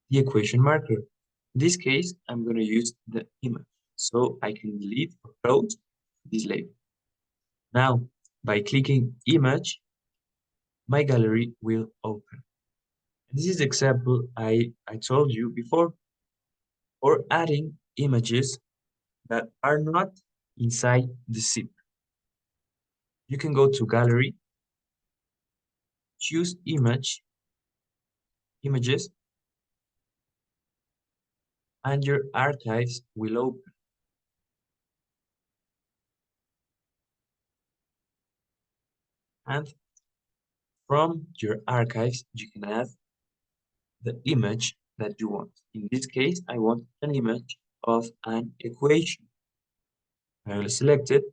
the equation marker. In this case, I'm going to use the image, so I can delete or close this label. Now, by clicking image, my gallery will open. This is the example I told you before, or adding images that are not inside the zip. You can go to gallery, choose images, and your archives will open. And from your archives, you can add the image that you want. In this case, I want an image of an equation. I will select it,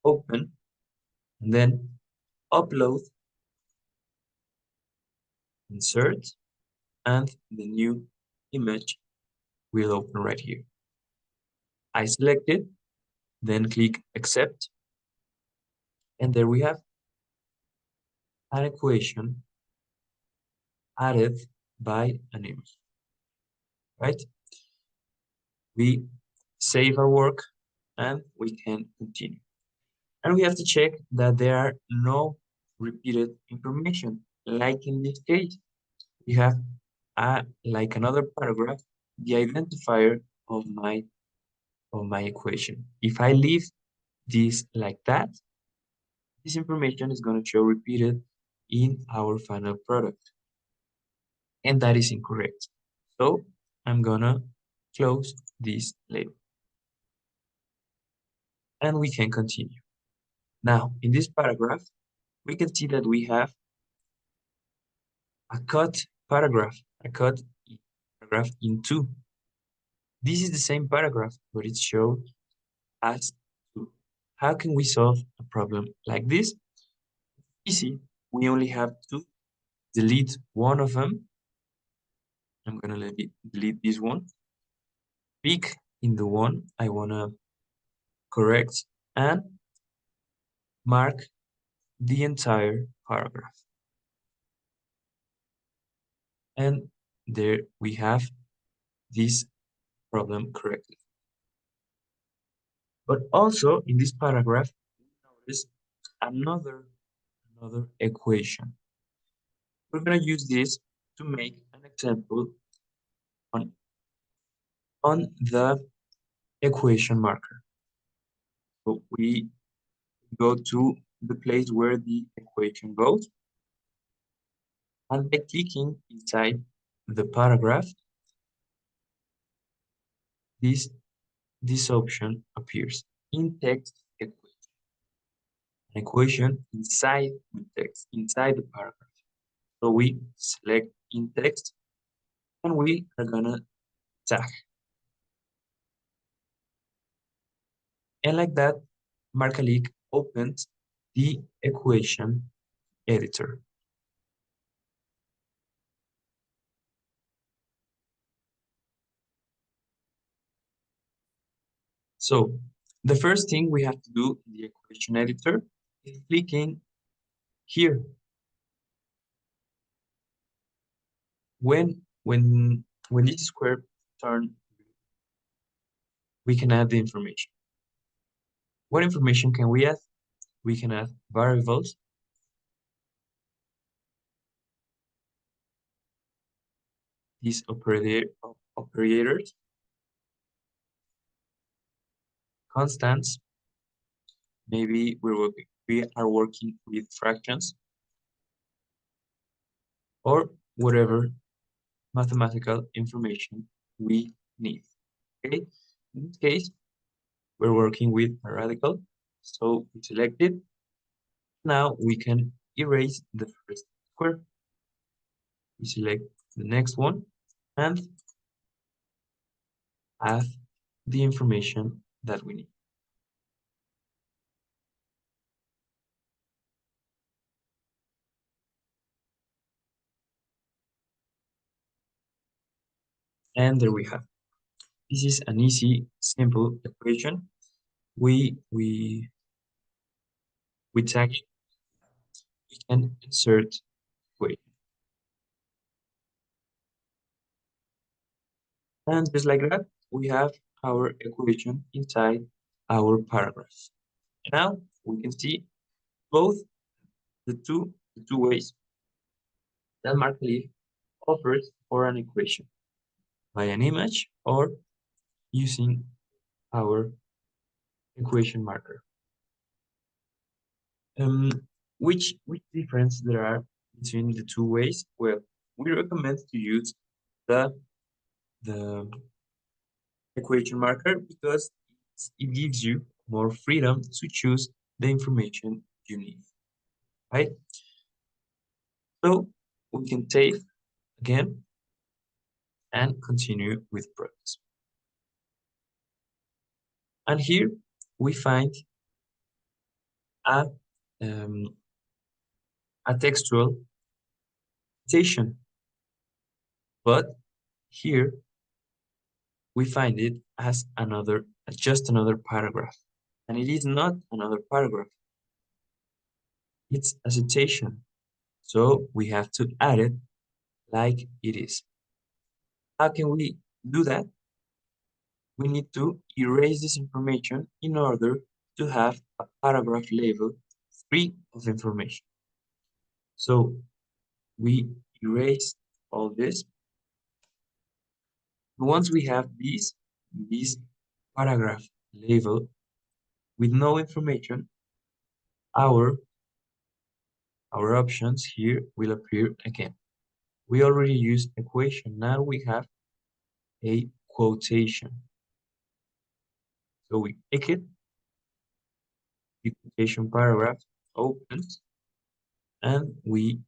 open, and then upload, insert, and the new image will open right here. I select it, then click accept, and there we have an equation added by an image, right? We save our work and we can continue. And we have to check that there are no repeated information. Like in this case, we have like another paragraph, the identifier of my equation. If I leave this like that, this information is going to show repeated in our final product. And that is incorrect. So I'm gonna close this label and we can continue. Now, in this paragraph, we can see that we have a cut paragraph, a cut paragraph in two. This is the same paragraph, but it's shown as two. How can we solve a problem like this? Easy. We only have to delete one of them. I'm gonna delete this one. Pick in the one I wanna correct and mark the entire paragraph. And there we have this problem corrected. But also in this paragraph, we notice another equation. We're going to use this to make an example on, on the equation marker. So we go to the place where the equation goes, and by clicking inside the paragraph, this option appears in text equation. An equation inside the text, inside the paragraph. So we select in text and we are gonna tag. And like that, Marcalyc opens the equation editor. So the first thing we have to do in the equation editor is clicking here. When this square turns, we can add the information. What information can we add? We can add variables, these operators, constants. Maybe we are working with fractions or whatever mathematical information we need. Okay, in this case, we're working with a radical, so we select it. Now we can erase the first square. We select the next one and add the information that we need. And there we have. This is an easy, simple equation. We tag, we can insert equation. And just like that, we have our equation inside our paragraph. Now we can see both the two ways that Marcalyc offers for an equation, by an image or using our equation marker. Um, which difference there are between the two ways? Well, we recommend to use the equation marker because it gives you more freedom to choose the information you need, right? So we can save again and continue with progress. And here we find a, um, a textual citation, but here we find it as just another paragraph. And it is not another paragraph. It's a citation. So we have to add it like it is. How can we do that? We need to erase this information in order to have a paragraph label free of information. So we erase all this. Once we have this paragraph label with no information, our options here will appear again. We already used equation. Now we have a quotation. So we pick it, the quotation paragraph opens, and we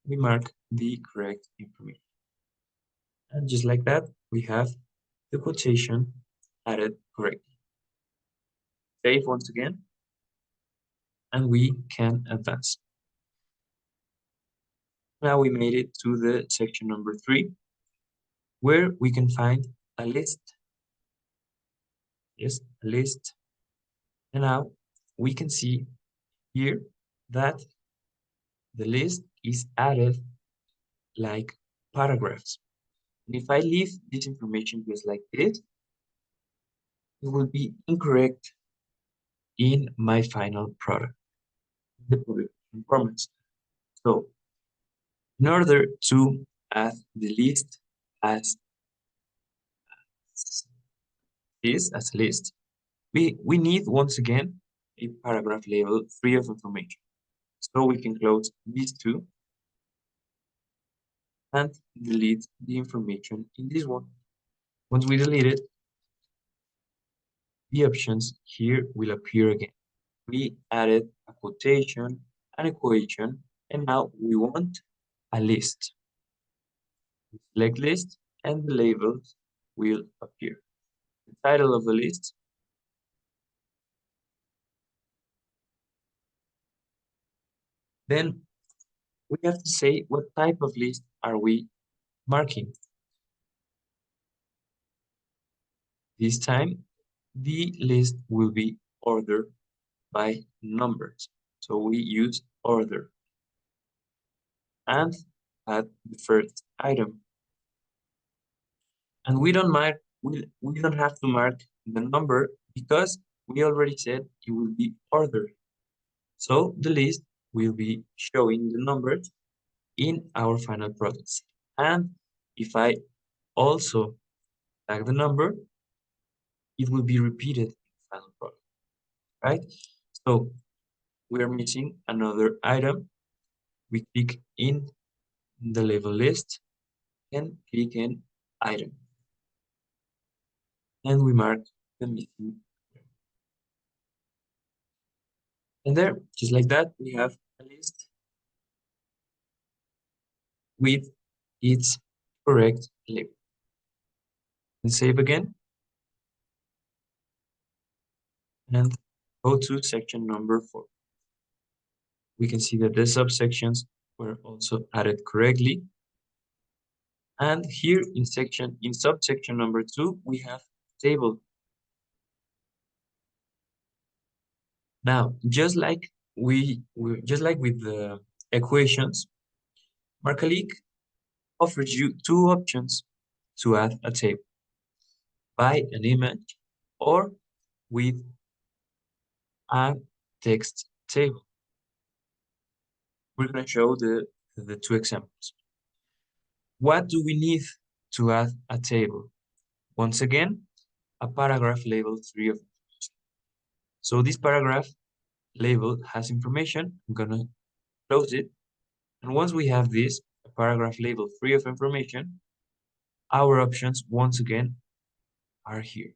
mark the correct information. And just like that, we have the quotation added correctly. Save once again, and we can advance. Now we made it to the section number 3, where we can find a list. Yes, a list. And now we can see here that the list is added like paragraphs. And if I leave this information just like this, it will be incorrect in my final product, the publication formats. So in order to add the list as as a list, we need once again a paragraph label free of information. So we can close these two and delete the information in this one. Once we delete it, the options here will appear again. We added a quotation, an equation, and now we want a list. Select list and the labels will appear. The title of the list, then we have to say what type of list are we marking. This time, the list will be ordered by numbers. So we use order and add the first item. And we don't have to mark the number because we already said it will be ordered. So the list will be showing the numbers in our final products. And if I also tag the number, it will be repeated in the final product, right? So we are missing another item. We click in the label list and click in item. And we mark the missing. And there, just like that, we have a list with its correct label. And save again and go to section number 4. We can see that the subsections were also added correctly. And here in subsection number 2, we have table. Now, just like with the equations, Marcalyc offers you two options to add a table: by an image or with a text table. We're going to show the two examples. What do we need to add a table? Once again, a paragraph label 3 of information. So this paragraph label has information. I'm going to close it. And once we have this, a paragraph label free of information, our options once again are here.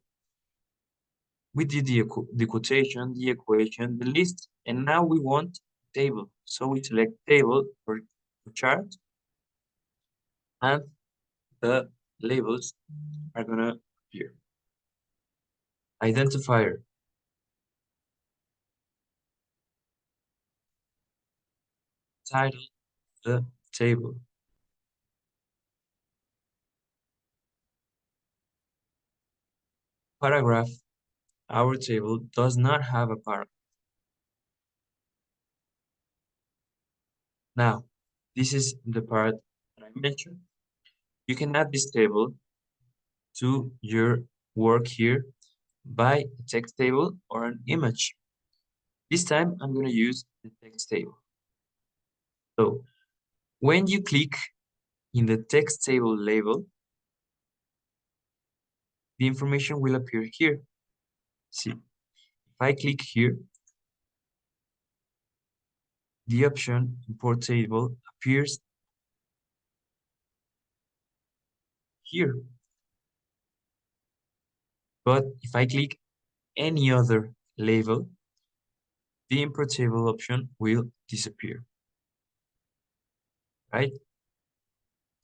We did the quotation, the equation, the list, and now we want table. So we select table for chart, and the labels are gonna appear. Identifier, title, the table. paragraph, our table does not have a paragraph. Now, this is the part that I mentioned. You can add this table to your work here by a text table or an image. This time I'm going to use the text table. So when you click in the text table label, the information will appear here. See, if I click here, the option import table appears here. But if I click any other label, the import table option will disappear, right?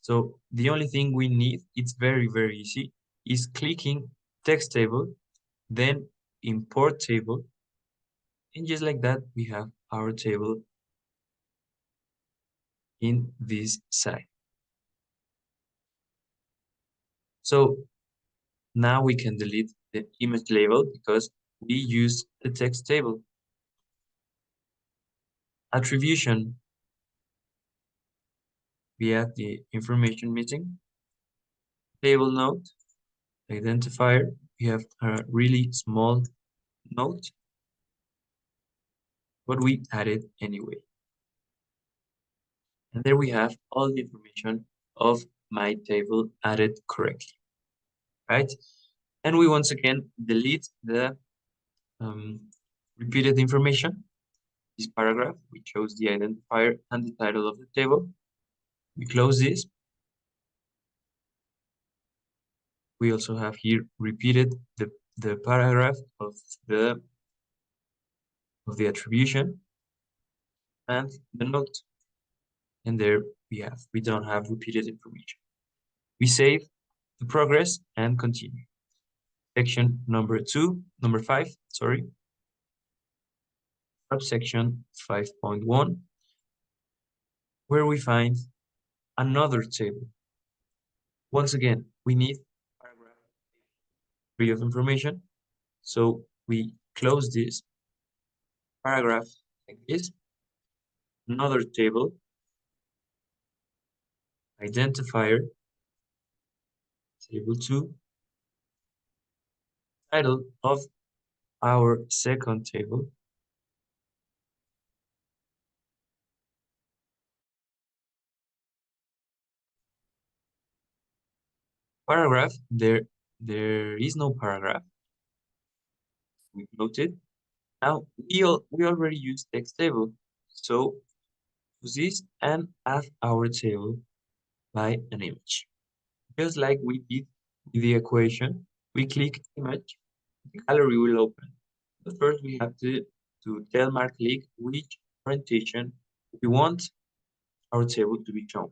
So the only thing we need, it's very, very easy, is clicking text table, then import table, and just like that, we have our table in this side. So now we can delete the image label because we use the text table. Attribution, we add the information missing. Table note, identifier, we have a really small note, but we add it anyway. And there we have all the information of my table added correctly, right? And we once again delete the repeated information. This paragraph, we chose the identifier and the title of the table. We close this. We also have here repeated the paragraph of the attribution and the note. And there we don't have repeated information. We save the progress and continue. Section number 5, sorry. Subsection 5.1, where we find another table. Once again, we need paragraph 3 of information. So we close this paragraph like this. Another table, identifier, table 2, title of our second table, paragraph, there is no paragraph. We noted. Now we already use text table. So use this and add our table by an image. Just like we did with the equation, we click image, the gallery will open. But first we have to tell Marcalyc which orientation we want our table to be shown.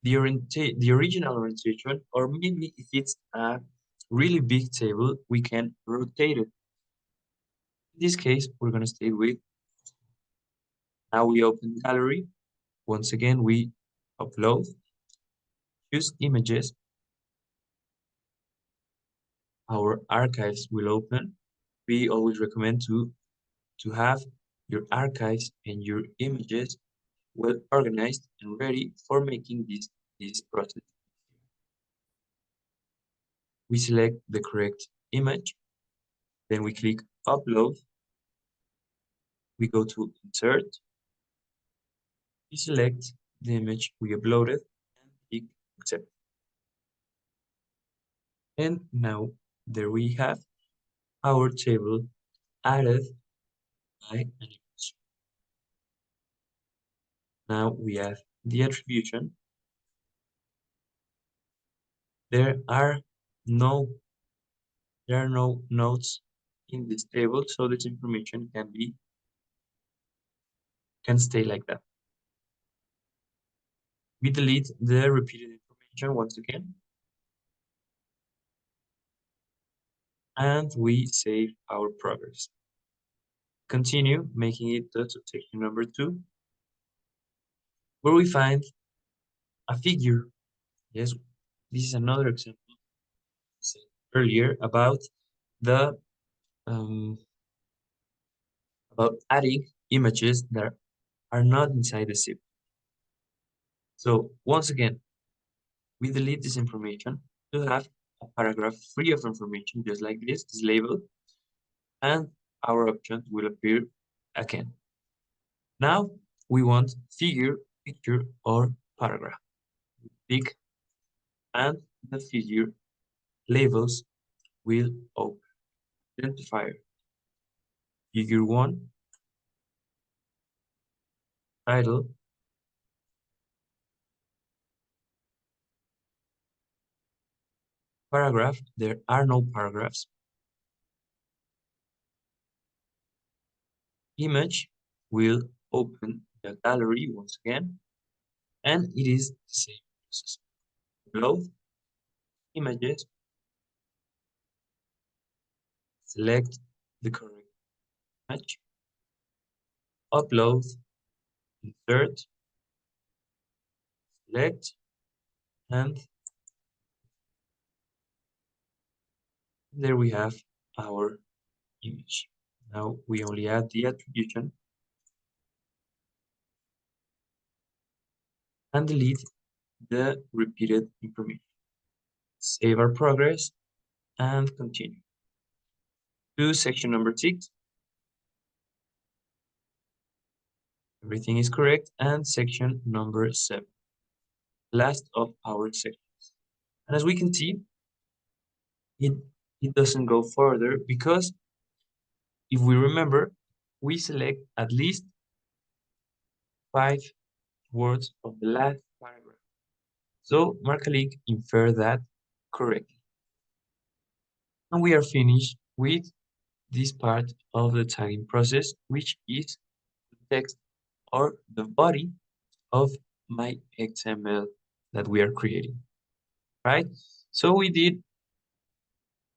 The original orientation, or maybe if it's a really big table, we can rotate it. In this case, we're going to stay with. Now we open the gallery. Once again, we upload, choose images. Our archives will open. We always recommend to have your archives and your images well organized and ready for making this process. We select the correct image, then we click upload. We go to insert. We select the image we uploaded and click accept. And now there we have our table added by an image. Now we have the attribution. There are no notes in this table, so this information can stay like that. We delete the repeated information once again, and we save our progress. Continue making it to section number 2, where we find a figure. Yes, this is another example earlier about the about adding images that are not inside the zip. So once again, we delete this information to have a paragraph free of information, just like this label, and our options will appear again. Now we want figure, picture, or paragraph. Click, and the figure labels will open. Identifier, figure 1, title, paragraph, there are no paragraphs. Image will open the gallery once again, and it is the same process. Upload images, select the correct image, upload, insert, select, and there we have our image. Now we only add the attribution and delete the repeated information. Save our progress and continue. To section number 6, everything is correct, and section number 7, last of our sections. And as we can see, it doesn't go further because if we remember, we select at least 5 words of the last paragraph. So Marcalyc inferred that correctly. And we are finished with this part of the tagging process, which is the text or the body of my XML that we are creating, right? So we did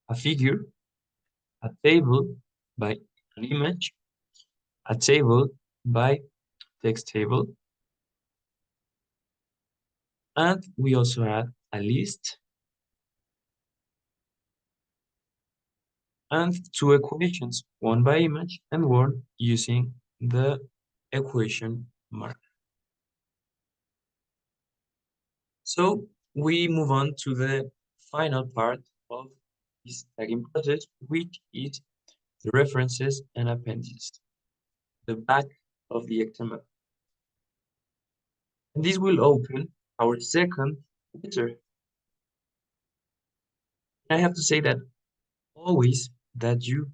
a figure, a table by an image, a table by text table, and we also had a list and 2 equations, one by image and one using the equation marker. So we move on to the final part of this tagging process, which is the references and appendices, the back of the XML. And this will open our second wizard. I have to say that always that you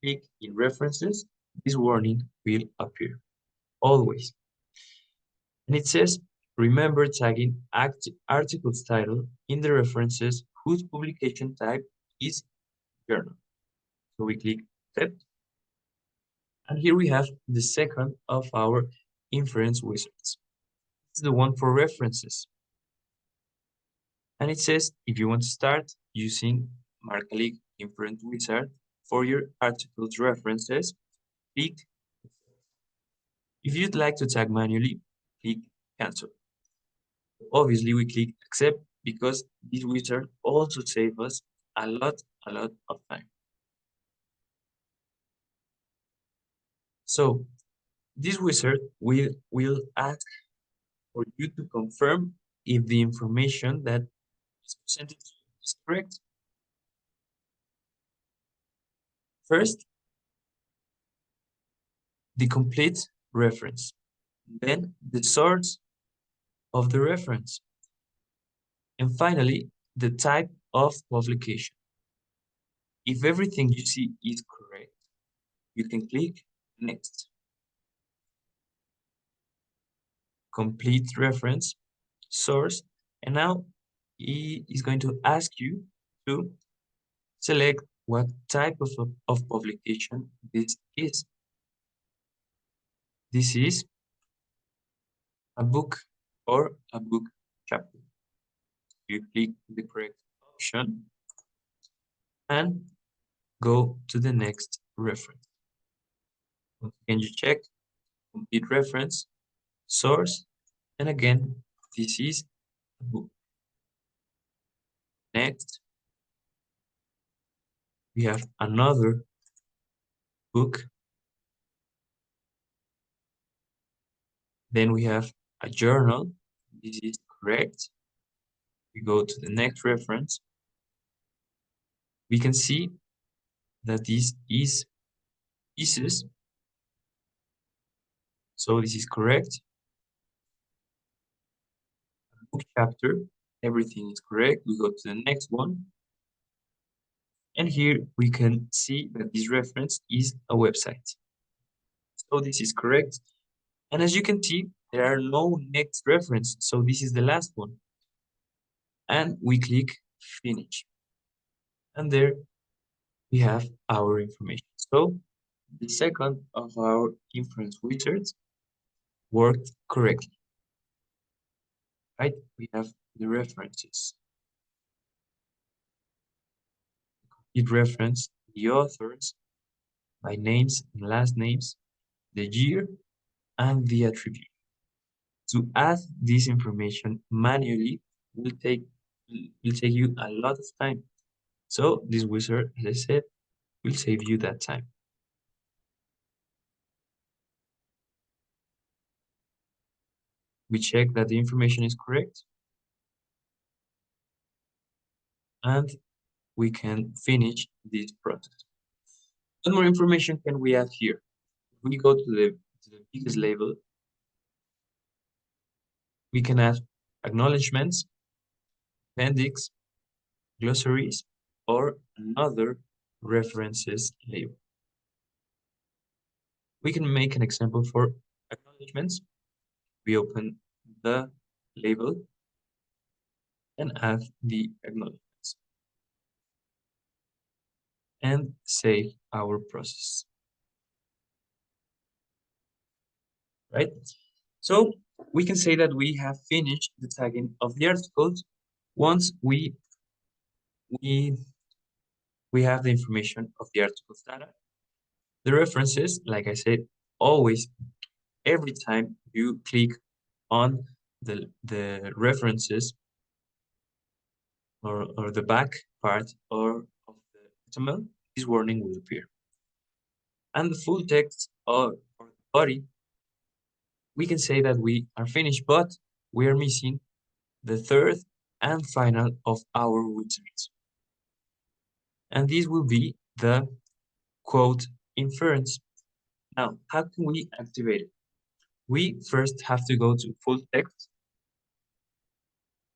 click in references, this warning will appear, always. And it says, remember tagging article's title in the references whose publication type is journal. So we click accept. And here we have the second of our inference wizards. This is the one for references. And it says, if you want to start using Marcalyc inference wizard for your article's references, click. If you'd like to tag manually, click cancel. Obviously, we click accept because this wizard also saves us a lot of time. So this wizard will ask for you to confirm if the information that is presented to you is correct. First, the complete reference, then the source of the reference, and finally, the type of publication. If everything you see is correct, you can click next. Complete reference, source, and now he is going to ask you to select what type of publication this is. This is a book or a book chapter. You click the correct option and go to the next reference. Can you check complete reference, source, and again, this is a book. Next, We have another book. Then we have a journal. This is correct. We go to the next reference. We can see that this is pieces. So this is correct. Book chapter, everything is correct. We go to the next one. And here we can see that this reference is a website. So this is correct. And as you can see, there are no next reference. So this is the last one. And we click finish. And there we have our information. So the second of our inference wizards worked correctly, right? We have the references. It referenced the authors by names and last names, the year, and the attribute. To add this information manually will take you a lot of time. So this wizard, as I said, will save you that time. We check that the information is correct, and we can finish this process. What more information can we add here? If we go to the biggest label, we can add acknowledgements, appendix, glossaries, or another references label. We can make an example for acknowledgements. We open the label and add the acknowledgements and save our process, right? So we can say that we have finished the tagging of the articles once we we have the information of the article's data. The references, like I said, always, every time you click on the references or the back part or of the HTML, this warning will appear. And the full text or the body, we can say that we are finished, but we are missing the third and final of our wizards. And this will be the quote inference. Now, how can we activate it? We first have to go to full text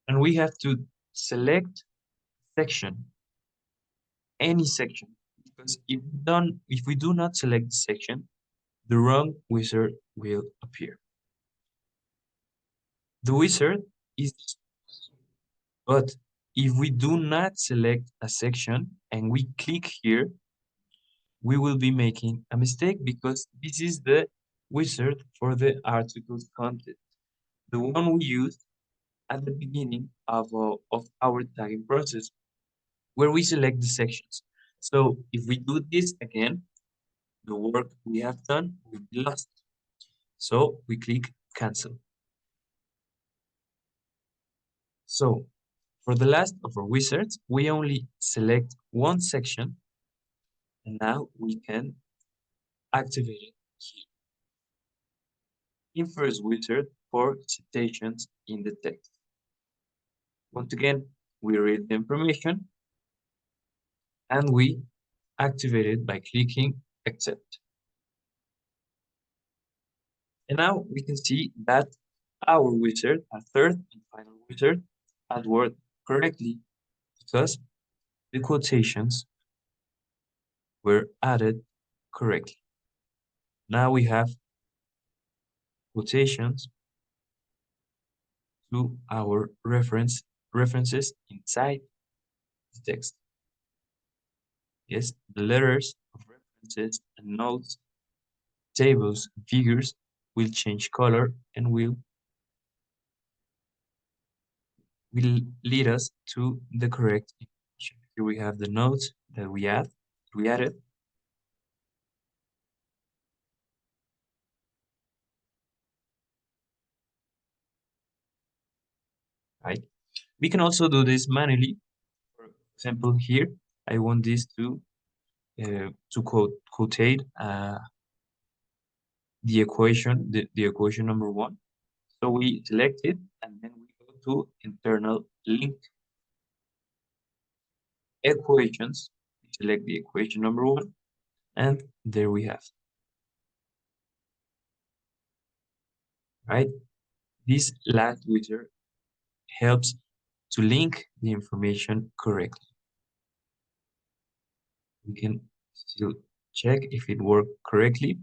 and we have to select section, any section, because if we do not select the section, the wrong wizard will appear. The wizard is, but if we do not select a section and we click here, we will be making a mistake because this is the wizard for the article's content, the one we used at the beginning of our tagging process, where we select the sections. So if we do this again, the work we have done will be lost. So we click cancel. So for the last of our wizards, we only select one section, and now we can activate it here. Inverse wizard for citations in the text. Once again, we read the information and we activate it by clicking accept. And now we can see that our wizard, our third and final wizard, had worked correctly because the quotations were added correctly. Now we have quotations to our references inside the text. Yes, the letters of references and notes, tables, and figures will change color and will lead us to the correct information. Here we have the notes that we added. Right? We can also do this manually. For example, here I want this to to quotate the equation, the equation number one. So we select it and then we go to internal link equations. We select the equation number one, and there we have, right? This last wizard helps to link the information correctly. We can still check if it worked correctly.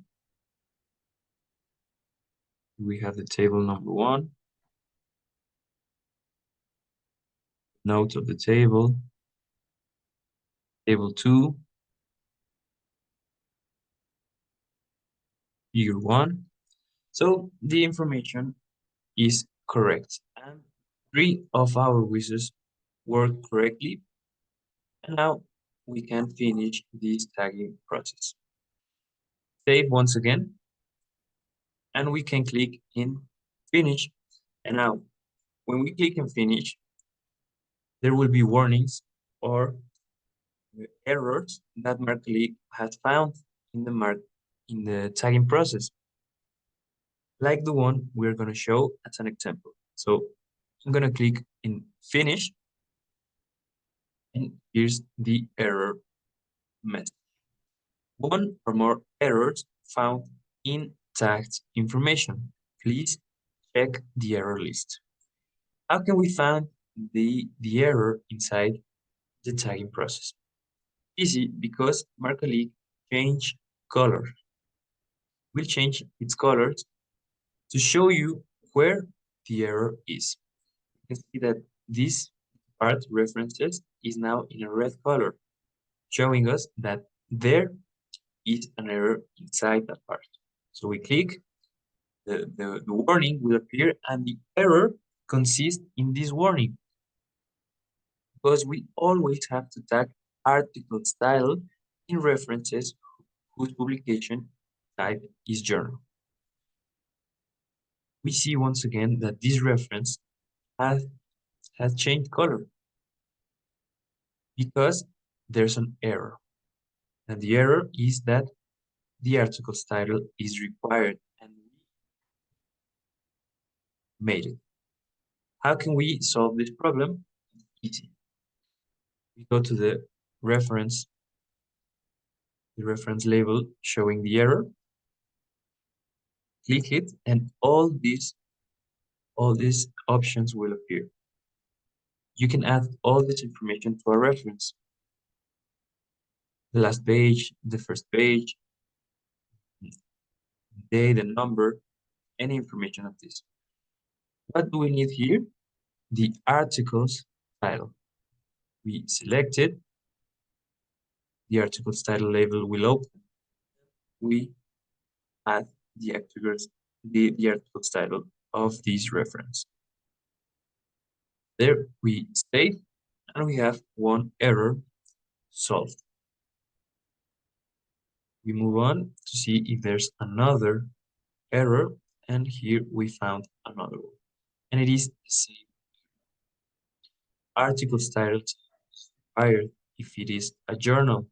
We have the table number one, notes of the table, table two, figure one. So the information is correct, and three of our wizards work correctly. And now we can finish this tagging process. Save once again, and we can click in finish. And now when we click in finish, there will be warnings or errors that Marcalyc has found in the tagging process, like the one we're going to show as an example. So I'm going to click in finish, and here's the error message. One or more errors found in tagged information. Please check the error list. How can we find the error inside the tagging process? Easy, because Marcalyc change color. Will change its colors to show you where the error is. You can see that this part references is now in a red color, showing us that there is an error inside that part. So we click, the warning will appear, and the error consists in this warning, because we always have to tag article style in references whose publication type is journal. We see once again that this reference has changed color because there's an error. And the error is that the article's title is required, and we made it. How can we solve this problem? Easy. We go to the reference label showing the error, click it, and all these options will appear. You can add all this information to a reference. The last page, the first page, the day, the number, any information of this. What do we need here? The article's title. We select it. The article's title label will open. We add the article's title of this reference. There we save, and we have one error solved. We move on to see if there's another error, and here we found another one, and it is the same. Article's title is required if it is a journal.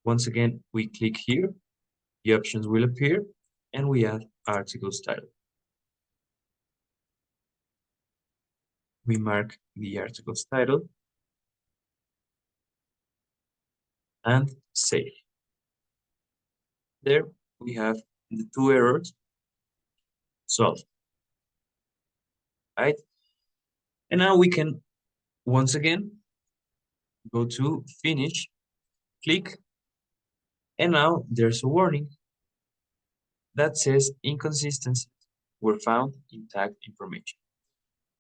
Once again, we click here, the options will appear, and we add article's title. We mark the article's title and save. There we have the two errors solved, right? And now we can once again go to finish, click, and now there's a warning that says inconsistencies were found in tagged information.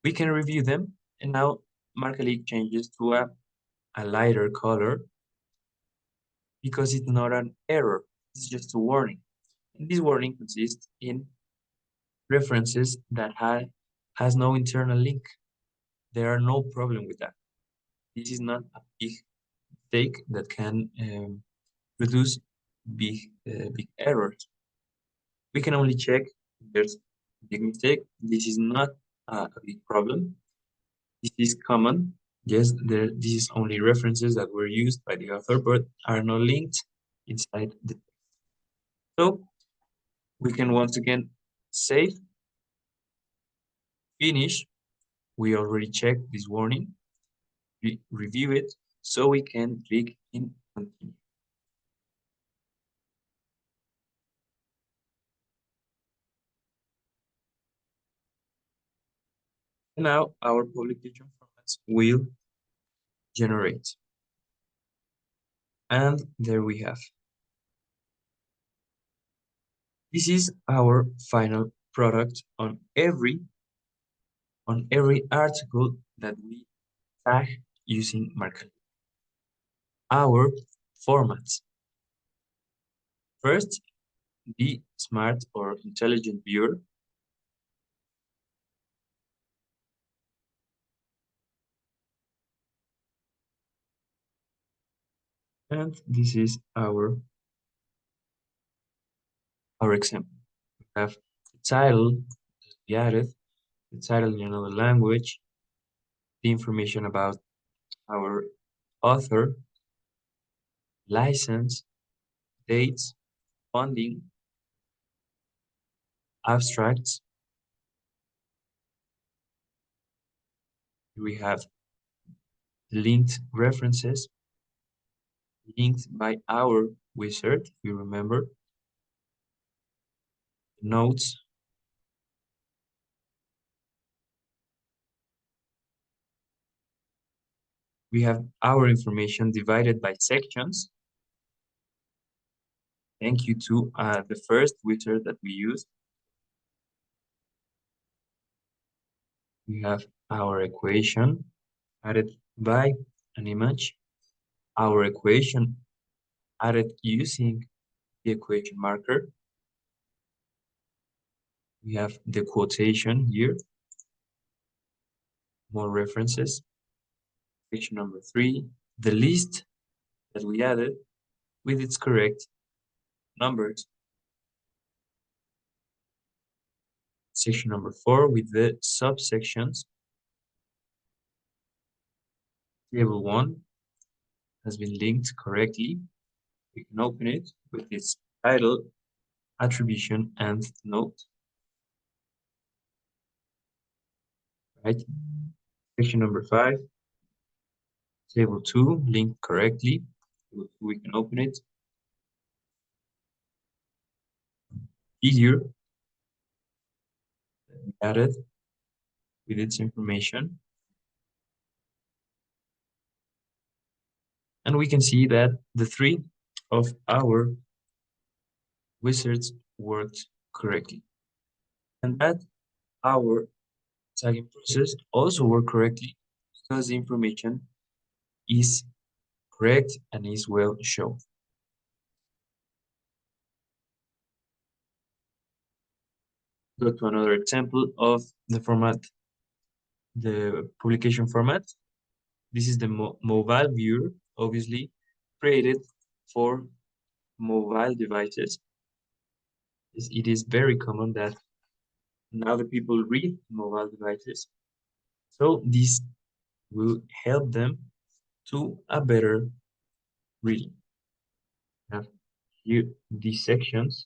We can review them, and now Marcalyc changes to a lighter color because it's not an error, it's just a warning. And this warning consists in references that has no internal link. There are no problem with that. This is not a big mistake that can produce big errors. We can only check if there's a big mistake. This is not a big problem. This is common. Yes, this is only references that were used by the author, but are not linked inside the text. So we can once again save, finish. We already checked this warning, review it, so we can click in continue. Now our publication formats will generate. And there we have. This is our final product on every article that we tag using Marcalyc. Our formats. First, the smart or intelligent viewer. And this is our example. We have the title, the added, the title in another language, the information about our author, license, dates, funding, abstracts. We have linked references, linked by our wizard, if you remember, notes, we have our information divided by sections. Thank you to the first wizard that we used. We have our equation added by an image, our equation added using the equation marker. We have the quotation here, more references. Section number 3, the list that we added with its correct numbers. Section number 4 with the subsections. Table 1 has been linked correctly. We can open it with its title, attribution, and note. Right? Section number 5, table 2 linked correctly. We can open it. Figure added with its information. And we can see that the 3 of our wizards worked correctly. And that our tagging process also worked correctly because the information is correct and is well shown. Go to another example of the format, the publication format. This is the mobile viewer, obviously created for mobile devices. It is very common that now the people read mobile devices. So this will help them to a better reading. We have here these sections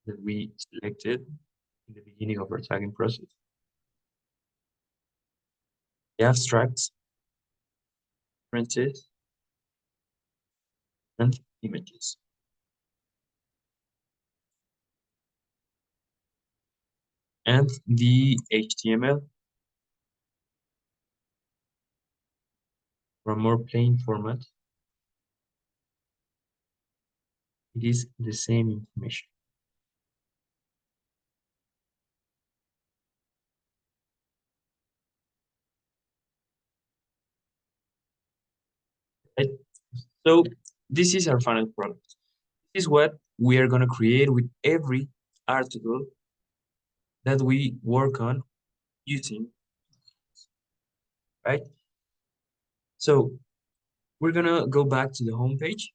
that we selected in the beginning of our tagging process. The abstracts, references, and images. And the HTML for a more plain format, it is the same information. Right? So this is our final product. This is what we are going to create with every article that we work on using, right? So we're going to go back to the home page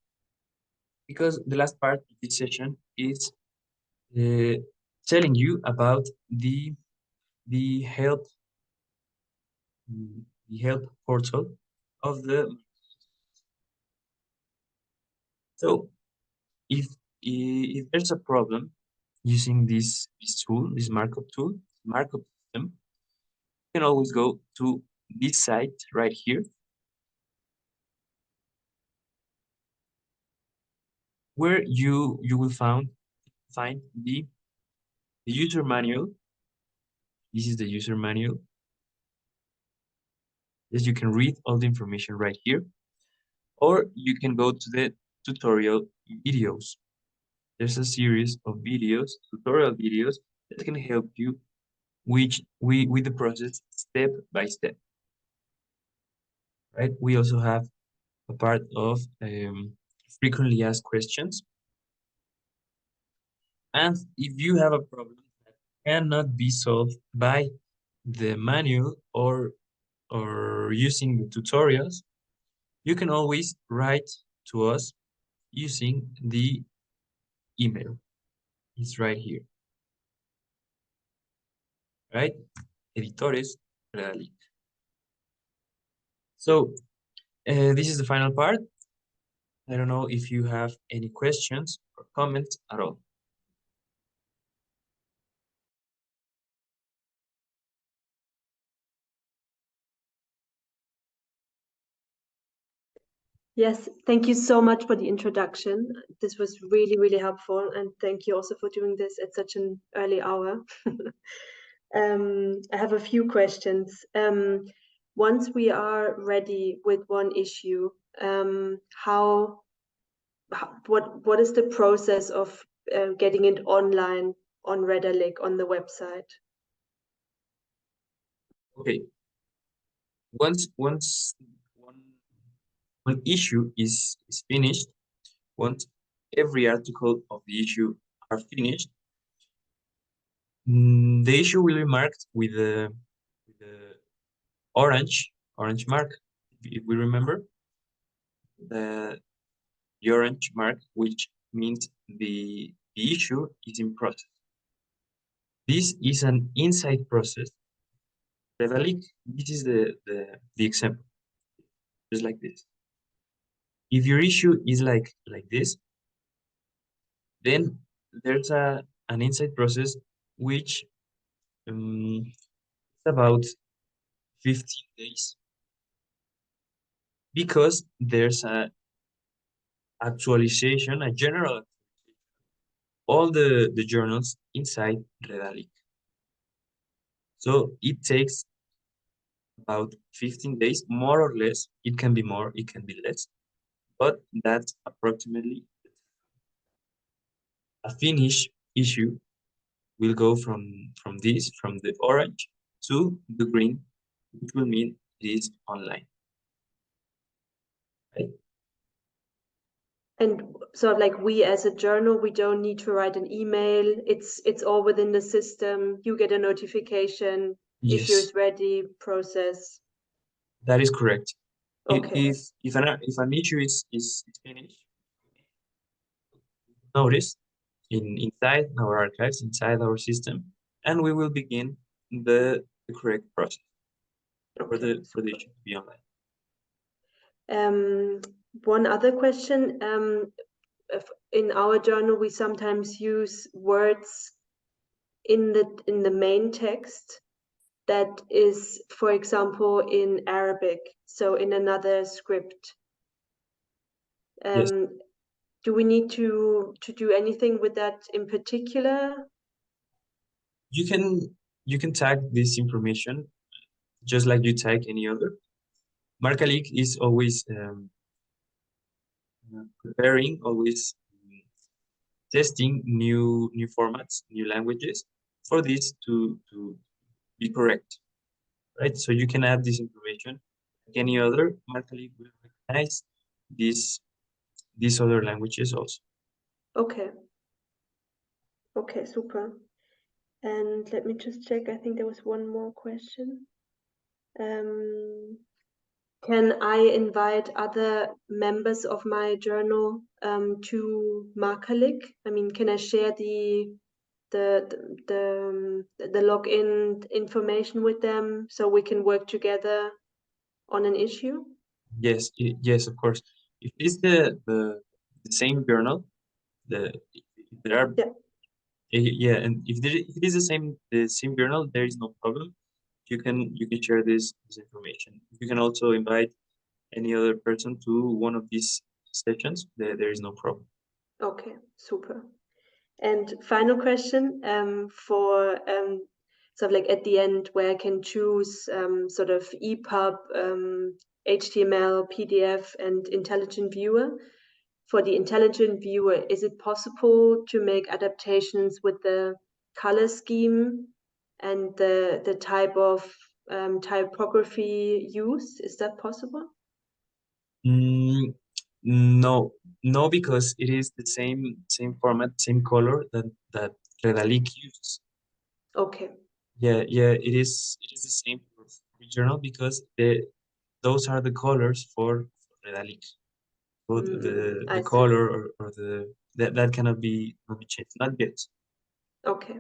because the last part of this session is telling you about the help the help portal of the. So if there's a problem using this tool, this markup system, you can always go to this site right here, where you will find the user manual. This is the user manual. Yes, you can read all the information right here, or you can go to the tutorial videos. There's a series of videos, tutorial videos, that can help you with the process step by step. Right? We also have a part of frequently asked questions. And if you have a problem that cannot be solved by the manual or using the tutorials, you can always write to us using the email. It's right here, right? Editores Redalyc. So this is the final part. I don't know if you have any questions or comments at all. Yes, thank you so much for the introduction. This was really, really helpful. And thank you also for doing this at such an early hour. I have a few questions. Once we are ready with one issue, what is the process of getting it online on Redalyc on the website? Okay. Once one issue is finished, once every article of the issue are finished, the issue will be marked with the orange mark. If we remember the orange mark, which means the issue is in process. This is an inside process. Redalyc, this is the example, just like this. If your issue is like this, then there's an inside process which is about 15 days, because there's a actualization, a general all the journals inside Redalyc. So it takes about 15 days, more or less. It can be more, it can be less, but that's approximately a finished issue will go from the orange to the green, which will mean it is online. Right? And so like we as a journal, we don't need to write an email. It's all within the system. You get a notification, issue Yes, is ready, process. that is correct. Okay. If an issue is finished, notice inside our archives, inside our system, and we will begin the correct process for Okay. the issue to be online. One other question. In our journal, we sometimes use words in the main text that is, for example, in Arabic, so in another script. Yes, Do we need to do anything with that in particular? you can tag this information just like you tag any other. Marcalyc is always preparing, always testing new formats, new languages for this to be correct, right? So you can add this information like any other. Marcalyc will recognize these other languages also. Okay. Okay, super. And let me just check. I think there was one more question. Can I invite other members of my journal to Marcalyc? I mean, can I share the login information with them so we can work together? on an issue? Yes, yes, of course. If it's the same journal, if there are Yeah. yeah, and if it is the same journal, there is no problem. You can share this information. You can also invite any other person to one of these sessions. There is no problem. Okay, super. And final question, for sort of like at the end where I can choose sort of EPUB, HTML, PDF, and intelligent viewer. For the intelligent viewer, is it possible to make adaptations with the color scheme and the type of typography used? Is that possible? Mm, no, no, because it is the same format, same color that Redalyc uses. Okay. Yeah, yeah, it is the same for journal because those are the colors for Redalyc. So the I see. color or that cannot be changed. Not yet. Okay.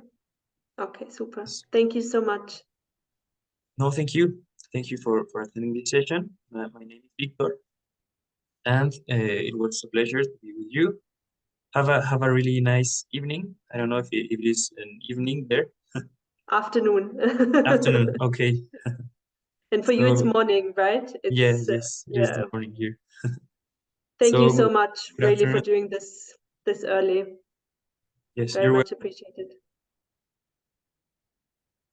Okay, super. Yes. Thank you so much. No, thank you. Thank you for attending this session. My name is Victor, and it was a pleasure to be with you. Have a really nice evening. I don't know if it is an evening there. Afternoon. Afternoon. Okay. And for you, it's So morning, right? yeah, It's yes, it is the yeah. morning here. Thank you So so much, good really, for afternoon. doing this early. Yes, Very you're welcome. much appreciated.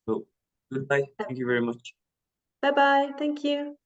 So goodbye. Thank you very much. Bye bye. Thank you.